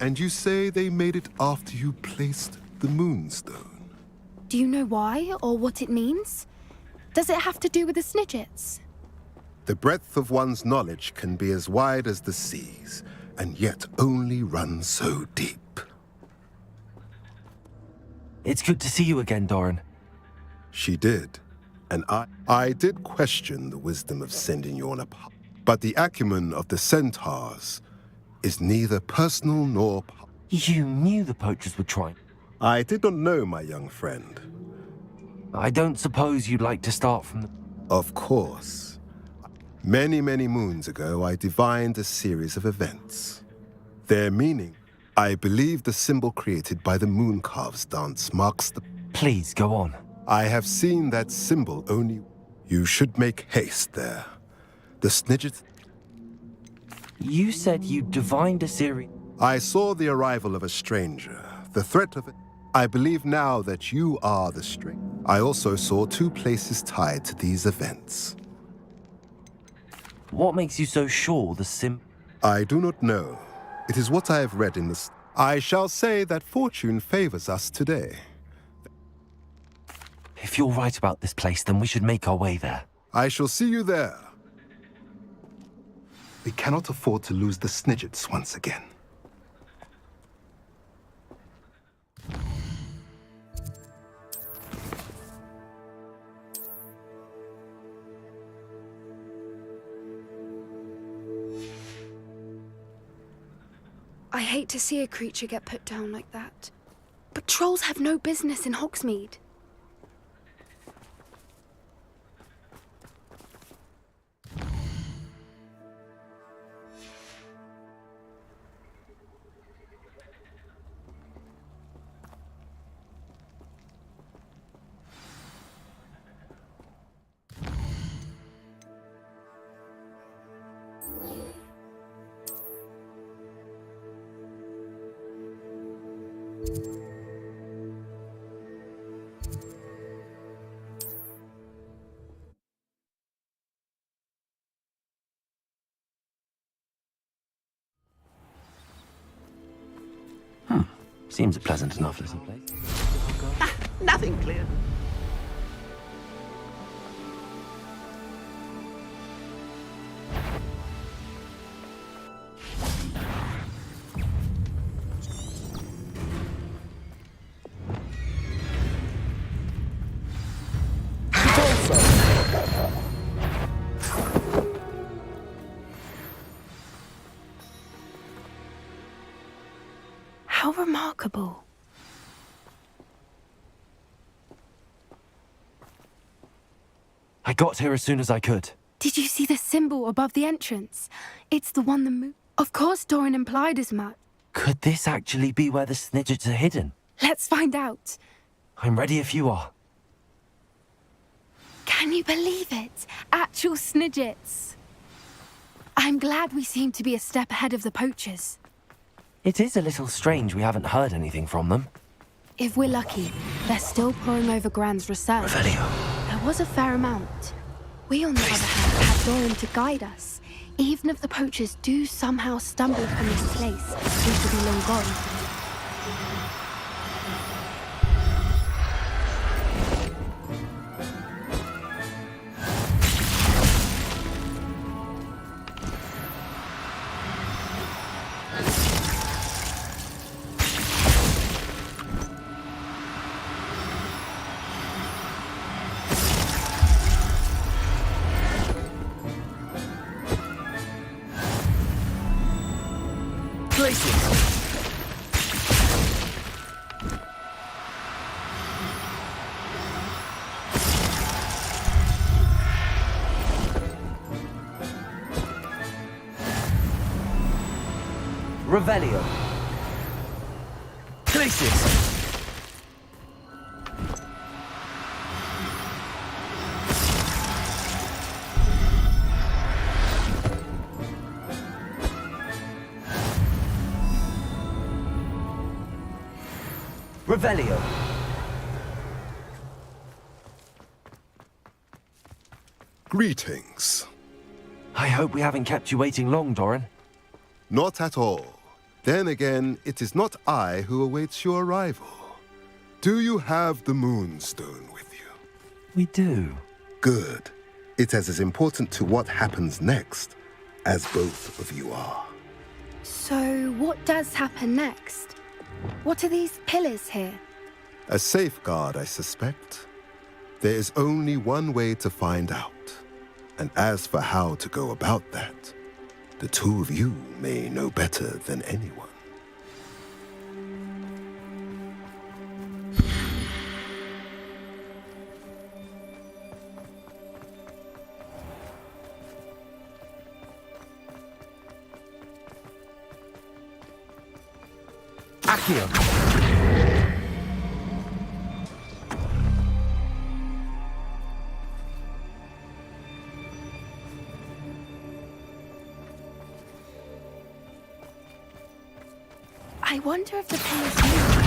And you say they made it after you placed the Moonstone? Do you know why, or what it means? Does it have to do with the Snidgets? The breadth of one's knowledge can be as wide as the seas, and yet only run so deep. It's good to see you again, Doran. She did. And I did question the wisdom of sending you on a path. But the acumen of the Centaurs is neither personal nor... You knew the poachers were trying. I did not know, my young friend. I don't suppose you'd like to start from the... Of course. Many, many moons ago, I divined a series of events. Their meaning, I believe the symbol created by the Mooncalves dance marks the... Please, go on. I have seen that symbol only... You should make haste there. The Snidget... You said you divined a series... I saw the arrival of a stranger, the threat of it. I believe now that you are the stranger. I also saw two places tied to these events. What makes you so sure the I do not know. It is what I have read in the... I shall say that fortune favors us today. If you're right about this place, then we should make our way there. I shall see you there. We cannot afford to lose the Snidgets once again. I hate to see a creature get put down like that. But trolls have no business in Hogsmeade. Seems a pleasant enough little place. Nothing clear. How remarkable. I got here as soon as I could. Did you see the symbol above the entrance? It's the one the moon. Of course, Doran implied as much. Could this actually be where the Snidgets are hidden? Let's find out. I'm ready if you are. Can you believe it? Actual Snidgets. I'm glad we seem to be a step ahead of the poachers. It is a little strange we haven't heard anything from them. If we're lucky, they're still poring over Gran's research. There was a fair amount. We, on the other hand, have Doran to guide us. Even if the poachers do somehow stumble upon this place, we should be long gone. Revelio. Places. Revelio. Greetings. I hope we haven't kept you waiting long, Doran. Not at all. Then again, it is not I who awaits your arrival. Do you have the Moonstone with you? We do. Good. It is as important to what happens next as both of you are. So, what does happen next? What are these pillars here? A safeguard, I suspect. There is only one way to find out. And as for how to go about that, the two of you may know better than anyone. Accio. I wonder if the pillars move.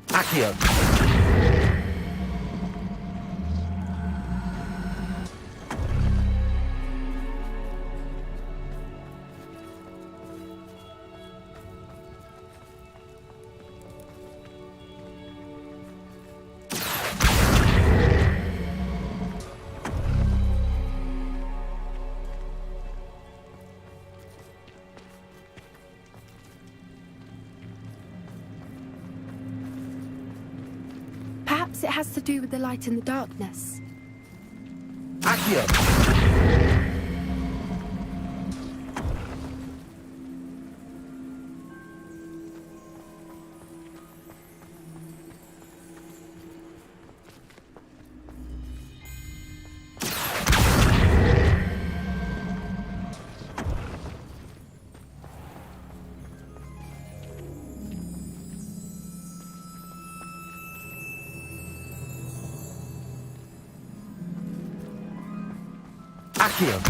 Accio. Perhaps it has to do with the light in the darkness. Accio! Accio!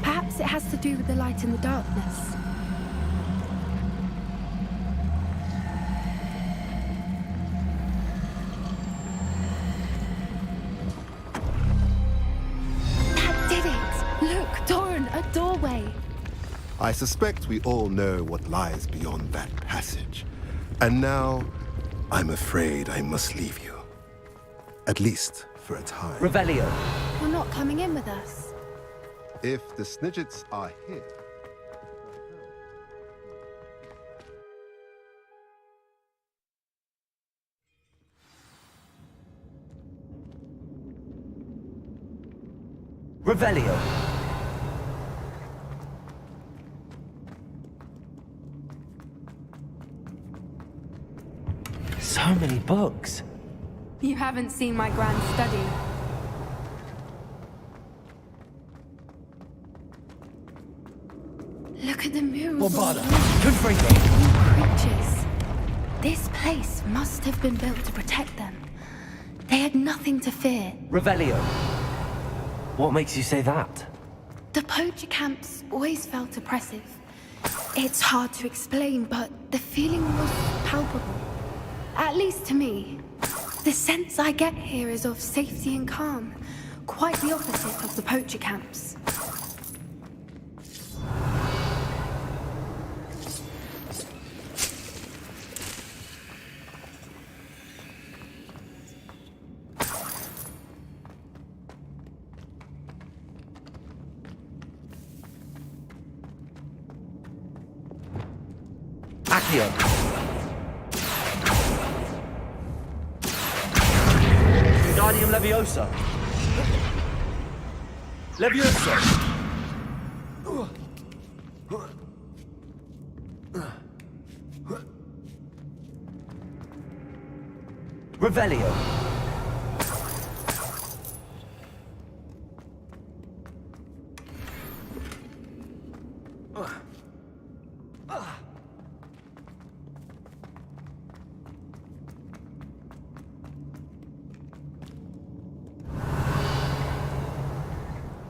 Perhaps it has to do with the light in the darkness. That did it! Look, Doran, a doorway! I suspect we all know what lies beyond that passage. And now, I'm afraid I must leave you. At least for a time. Revelio! You're not coming in with us. If the Snidgets are here... Revelio! So many books. You haven't seen my grand study. Look at the murals. Creatures. This place must have been built to protect them. They had nothing to fear. Revelio. What makes you say that? The poacher camps always felt oppressive. It's hard to explain, but the feeling was palpable. At least to me. The sense I get here is of safety and calm. Quite the opposite of the poacher camps. Accio! Wingardium Leviosa! Leviosa! Revelio!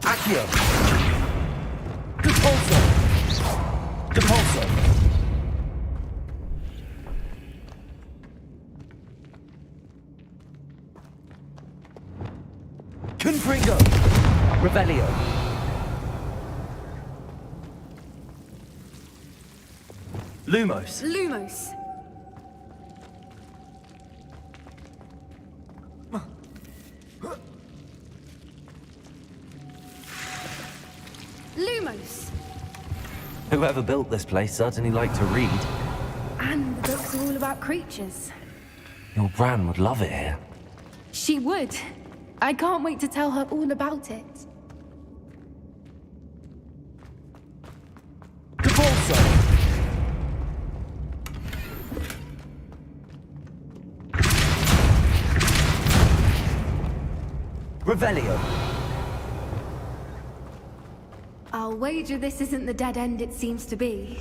Accio! Depulso! Depulso! Confringo! Revelio! Lumos! Lumos! Lumos! Whoever built this place certainly liked to read. And the books are all about creatures. Your Bran would love it here. She would. I can't wait to tell her all about it. Depulso! Revelio! I'll wager this isn't the dead end it seems to be.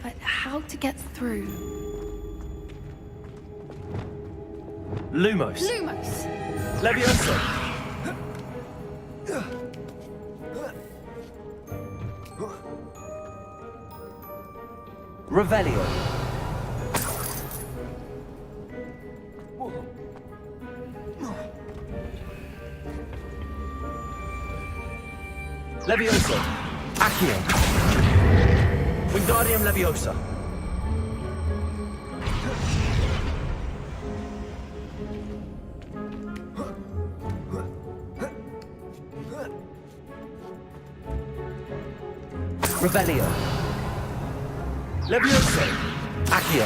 But how to get through? Lumos! Lumos! Leviosa! Revelio! Levioso. Accio. Wingardium Leviosa. Revelio. Levioso. Accio.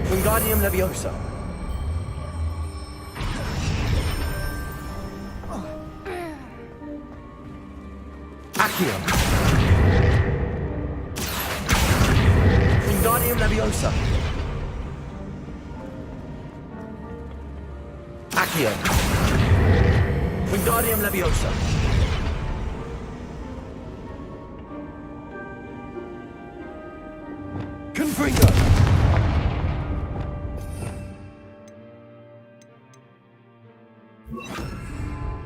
Wingardium Leviosa. Accio. Wingardium Leviosa. Accio. Wingardium Leviosa. Confringo.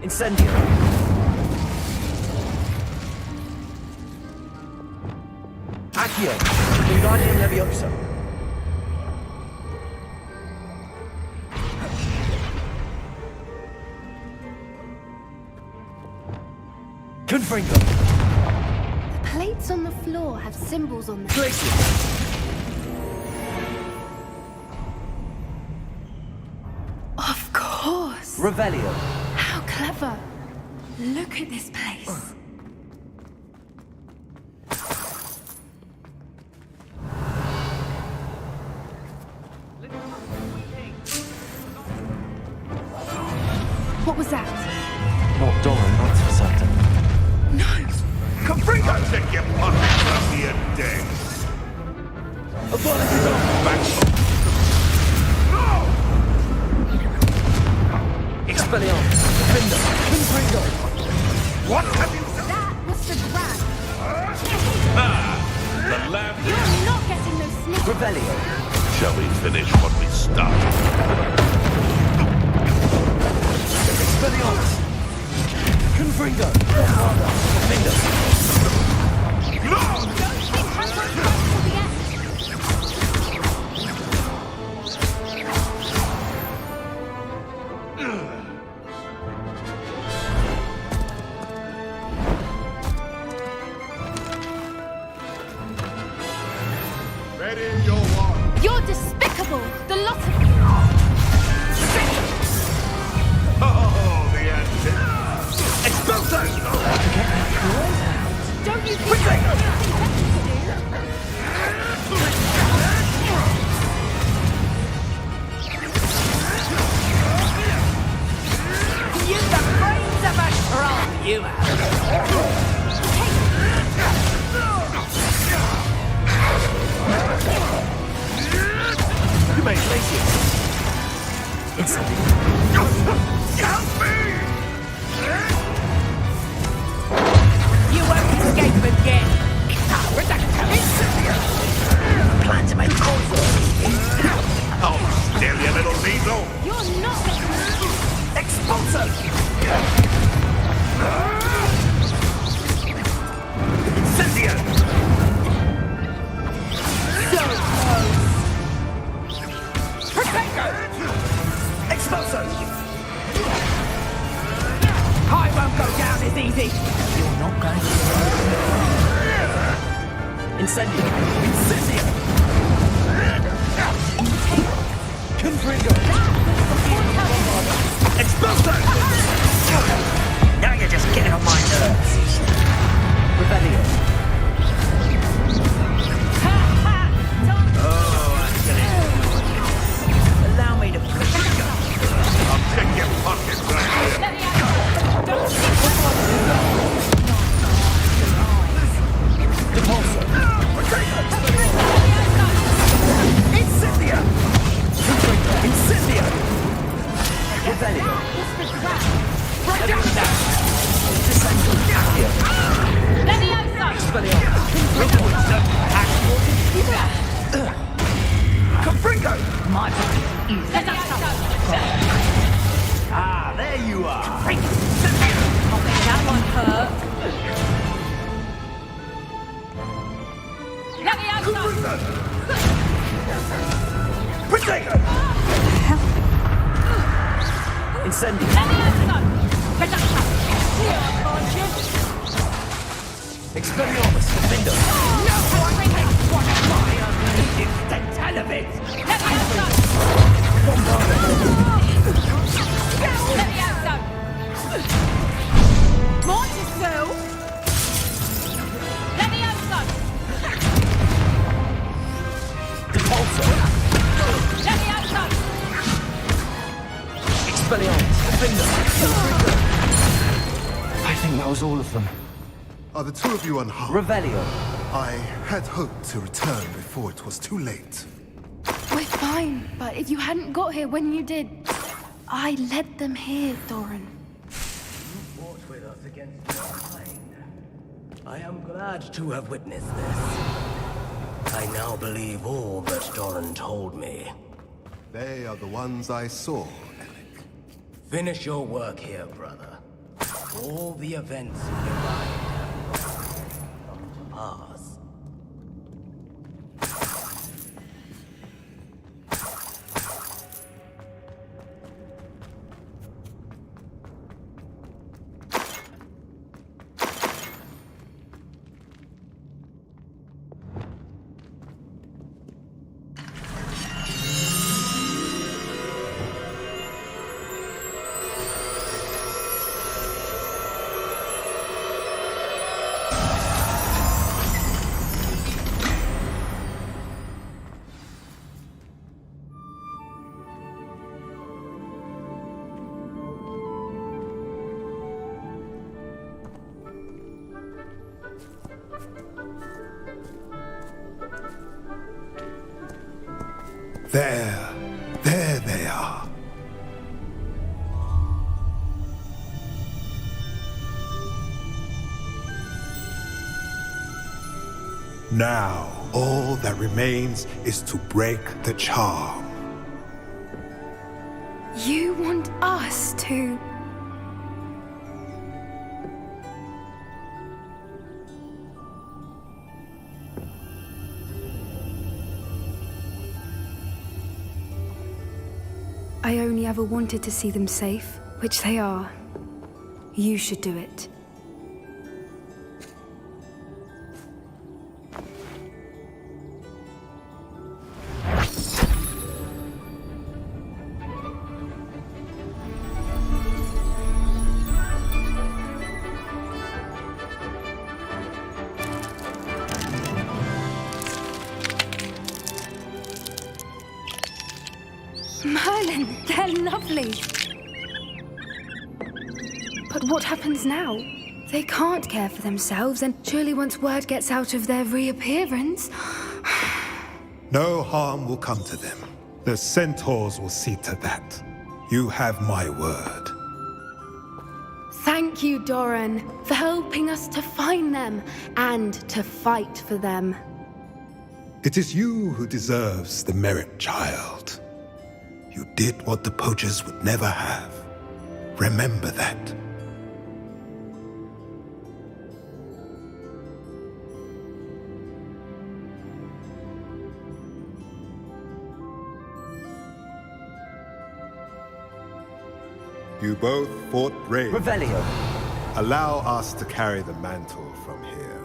Incendio. Accio. Wingardium Leviosa. Confringo. The plates on the floor have symbols on them. Glacius. Of course. Revelio. How clever. Look at this place. What was that? Not Doran, that's for certain. No! Confringo! I'll take your pockets off the dead. Apologies on back. No! Expelliarmus. Defender. Confringo. What have you done? That was the grab. The lamb. You're not getting those snippets. Revelio. Shall we finish what we started? Expelliarmus. Confringo. Defender. No! Don't think I'm going to run till the end. Ready your war. You're despicable. The lot of you. Oh, the anti. Expulso! Don't you think that's something better You the brains of a troll, you You made Glacius. Help me! You won't escape again. Plan to make Oh, still, you little weasel! You're not getting those. Expulso. Incendio. So close. Protego. Expulso. I won't go down as easy. You're not going to. Incendio. Incendio. Confringo. Expulso. Now you're just getting on my nerves. Revelio. Allow me to I'll check your pockets right here. Repulso. Incendio. Confringo. Incendio. Revelio. Confringo! My Ah, there you are. That one hurt. Protego! Incendio. Expelliarmus, defender! No! I think what am I? Instant televis! Let me out! Mortisu! Let me out! Repulsor! Let me out! Expelliarmus, defender! I think that was all of them. Are the two of you unharmed? Revelio. I had hoped to return before it was too late. We're fine, but if you hadn't got here when you did, I led them here, Doran. You fought with us against your kind. I am glad to have witnessed this. I now believe all that Doran told me. They are the ones I saw. Finish your work here, brother. All the events you divide come to pass. There they are. Now, all that remains is to break the charm. You want us to... I only ever wanted to see them safe, which they are. You should do it. Merlin, they're lovely. But what happens now? They can't care for themselves, and surely once word gets out of their reappearance... No harm will come to them. The centaurs will see to that. You have my word. Thank you, Doran, for helping us to find them and to fight for them. It is you who deserves the merit, child. You did what the poachers would never have. Remember that. You both fought brave. Revelio. Allow us to carry the mantle from here.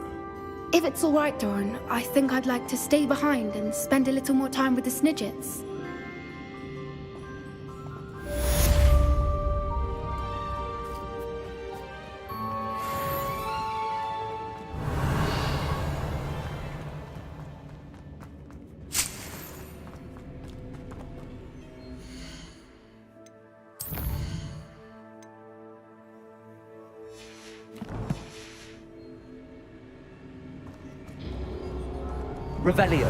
If it's all right, Doran, I think I'd like to stay behind and spend a little more time with the Snidgets. Revelio.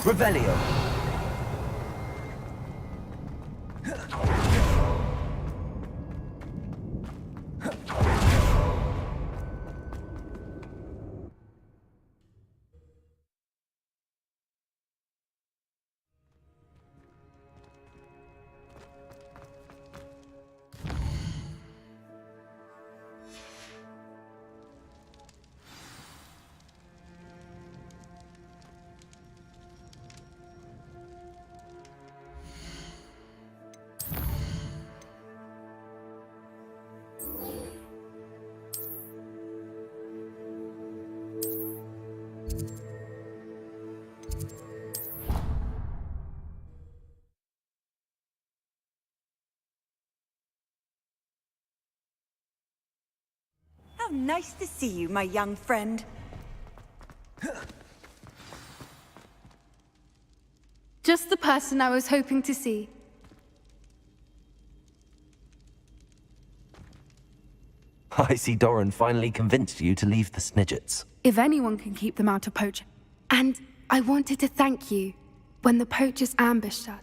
Revelio. How nice to see you, my young friend. Just the person I was hoping to see. I see Doran finally convinced you to leave the Snidgets. If anyone can keep them out of poaching. And I wanted to thank you when the poachers ambushed us.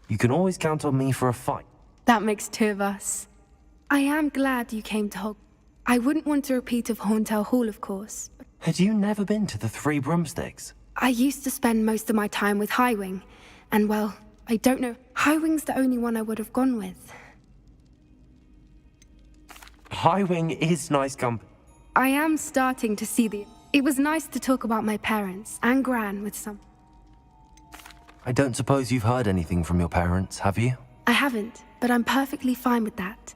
You can always count on me for a fight. That makes two of us. I am glad you came to Hog. I wouldn't want a repeat of Horntail Hall, of course. Had you never been to the Three Broomsticks? I used to spend most of my time with Highwing. And well, I don't know. Highwing's the only one I would have gone with. Highwing is nice company. I am starting to see the... It was nice to talk about my parents and Gran with some... I don't suppose you've heard anything from your parents, have you? I haven't, but I'm perfectly fine with that.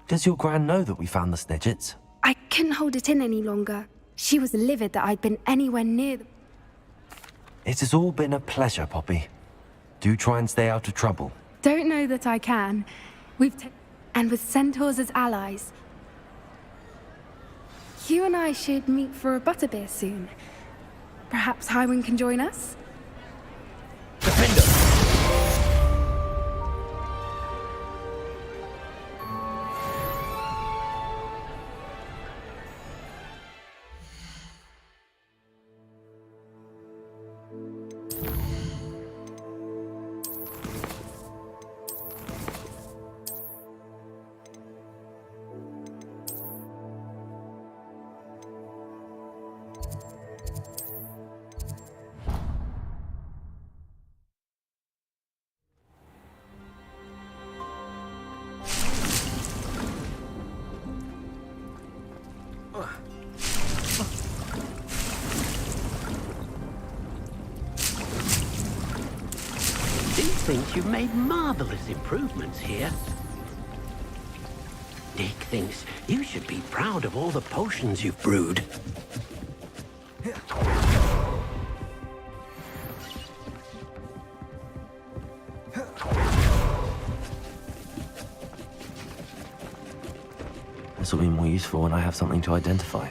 Does your Gran know that we found the Snidgets? I couldn't hold it in any longer. She was livid that I'd been anywhere near them. It has all been a pleasure, Poppy. Do try and stay out of trouble. Don't know that I can. And with centaurs as allies. You and I should meet for a butterbeer soon. Perhaps Highwing can join us? Defender! Thinks you've made marvelous improvements here. Dick thinks you should be proud of all the potions you've brewed. This will be more useful when I have something to identify.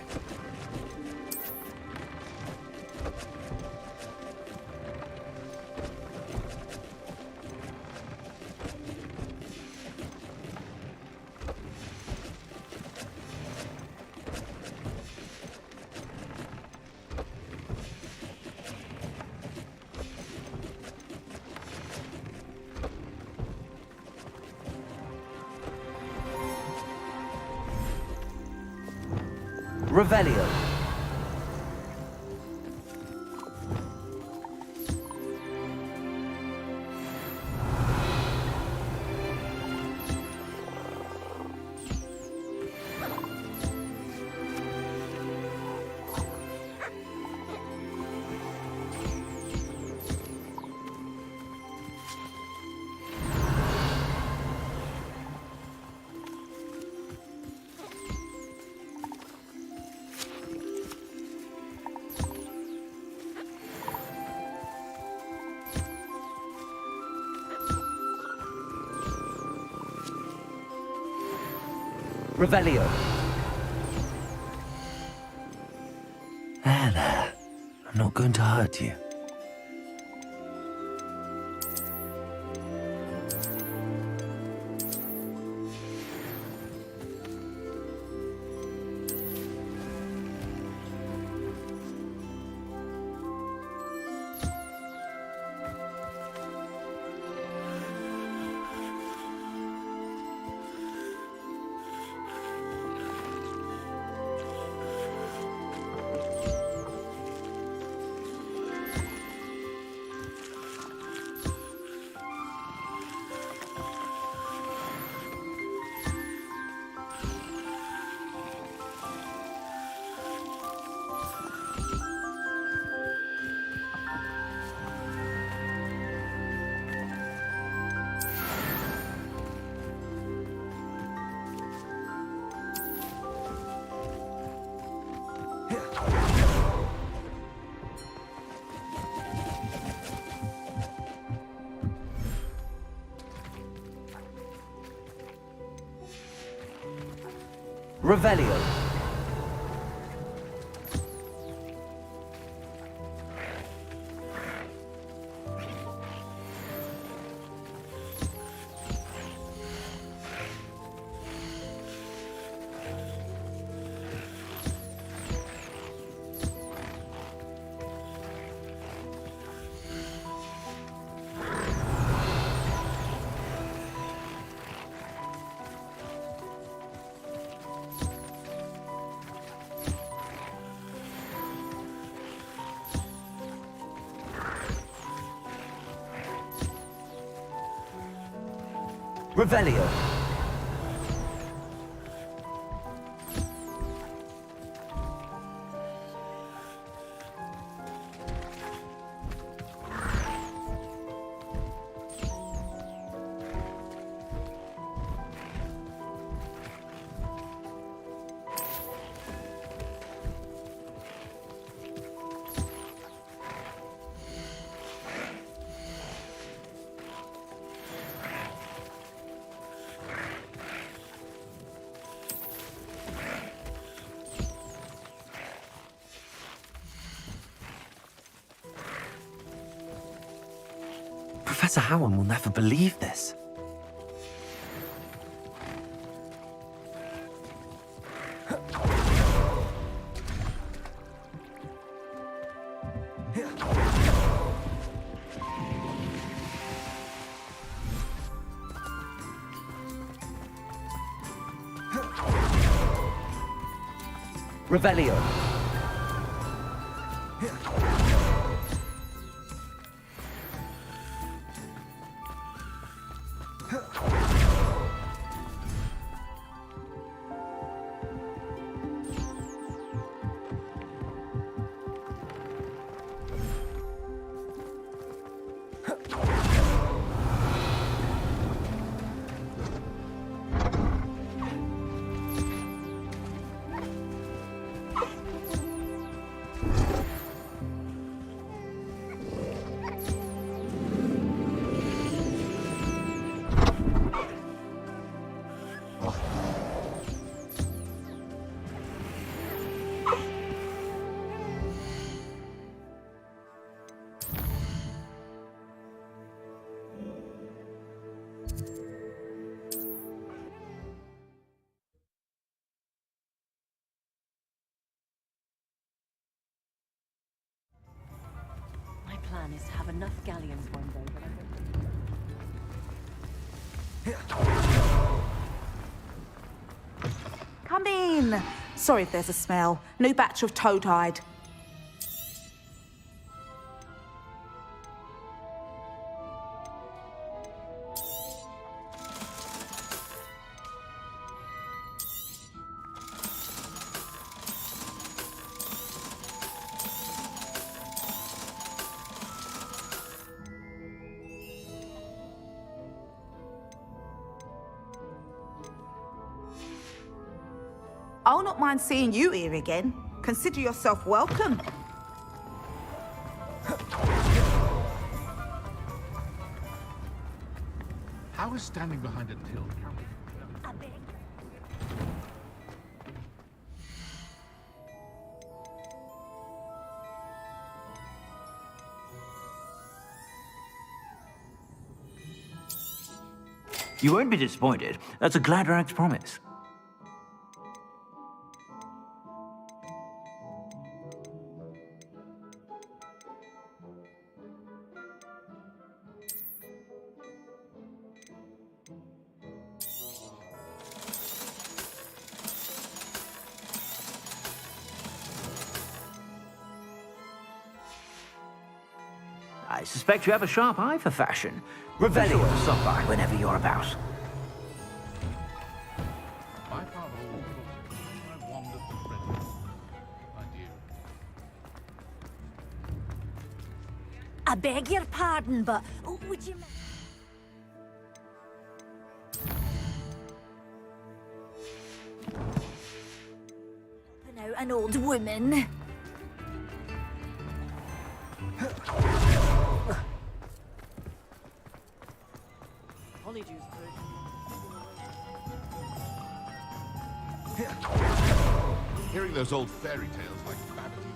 Revelio. Revelio. There. I'm not going to hurt you. Revelio. Revelio. Professor Howard will never believe this. Revelio. My plan is to have enough galleons one day that Come in. Sorry if there's a smell. New batch of toad-hide. I'll not mind seeing you here again. Consider yourself welcome. How is standing behind a till counting? You won't be disappointed. That's a Gladrax promise. I suspect you have a sharp eye for fashion. Revelio. Sure to stop by whenever you're about. My father always thought I wandered the friendly, my dear. I beg your pardon, but would you... Helping out an old woman? Honeydews, Hearing those old fairy tales like Vanity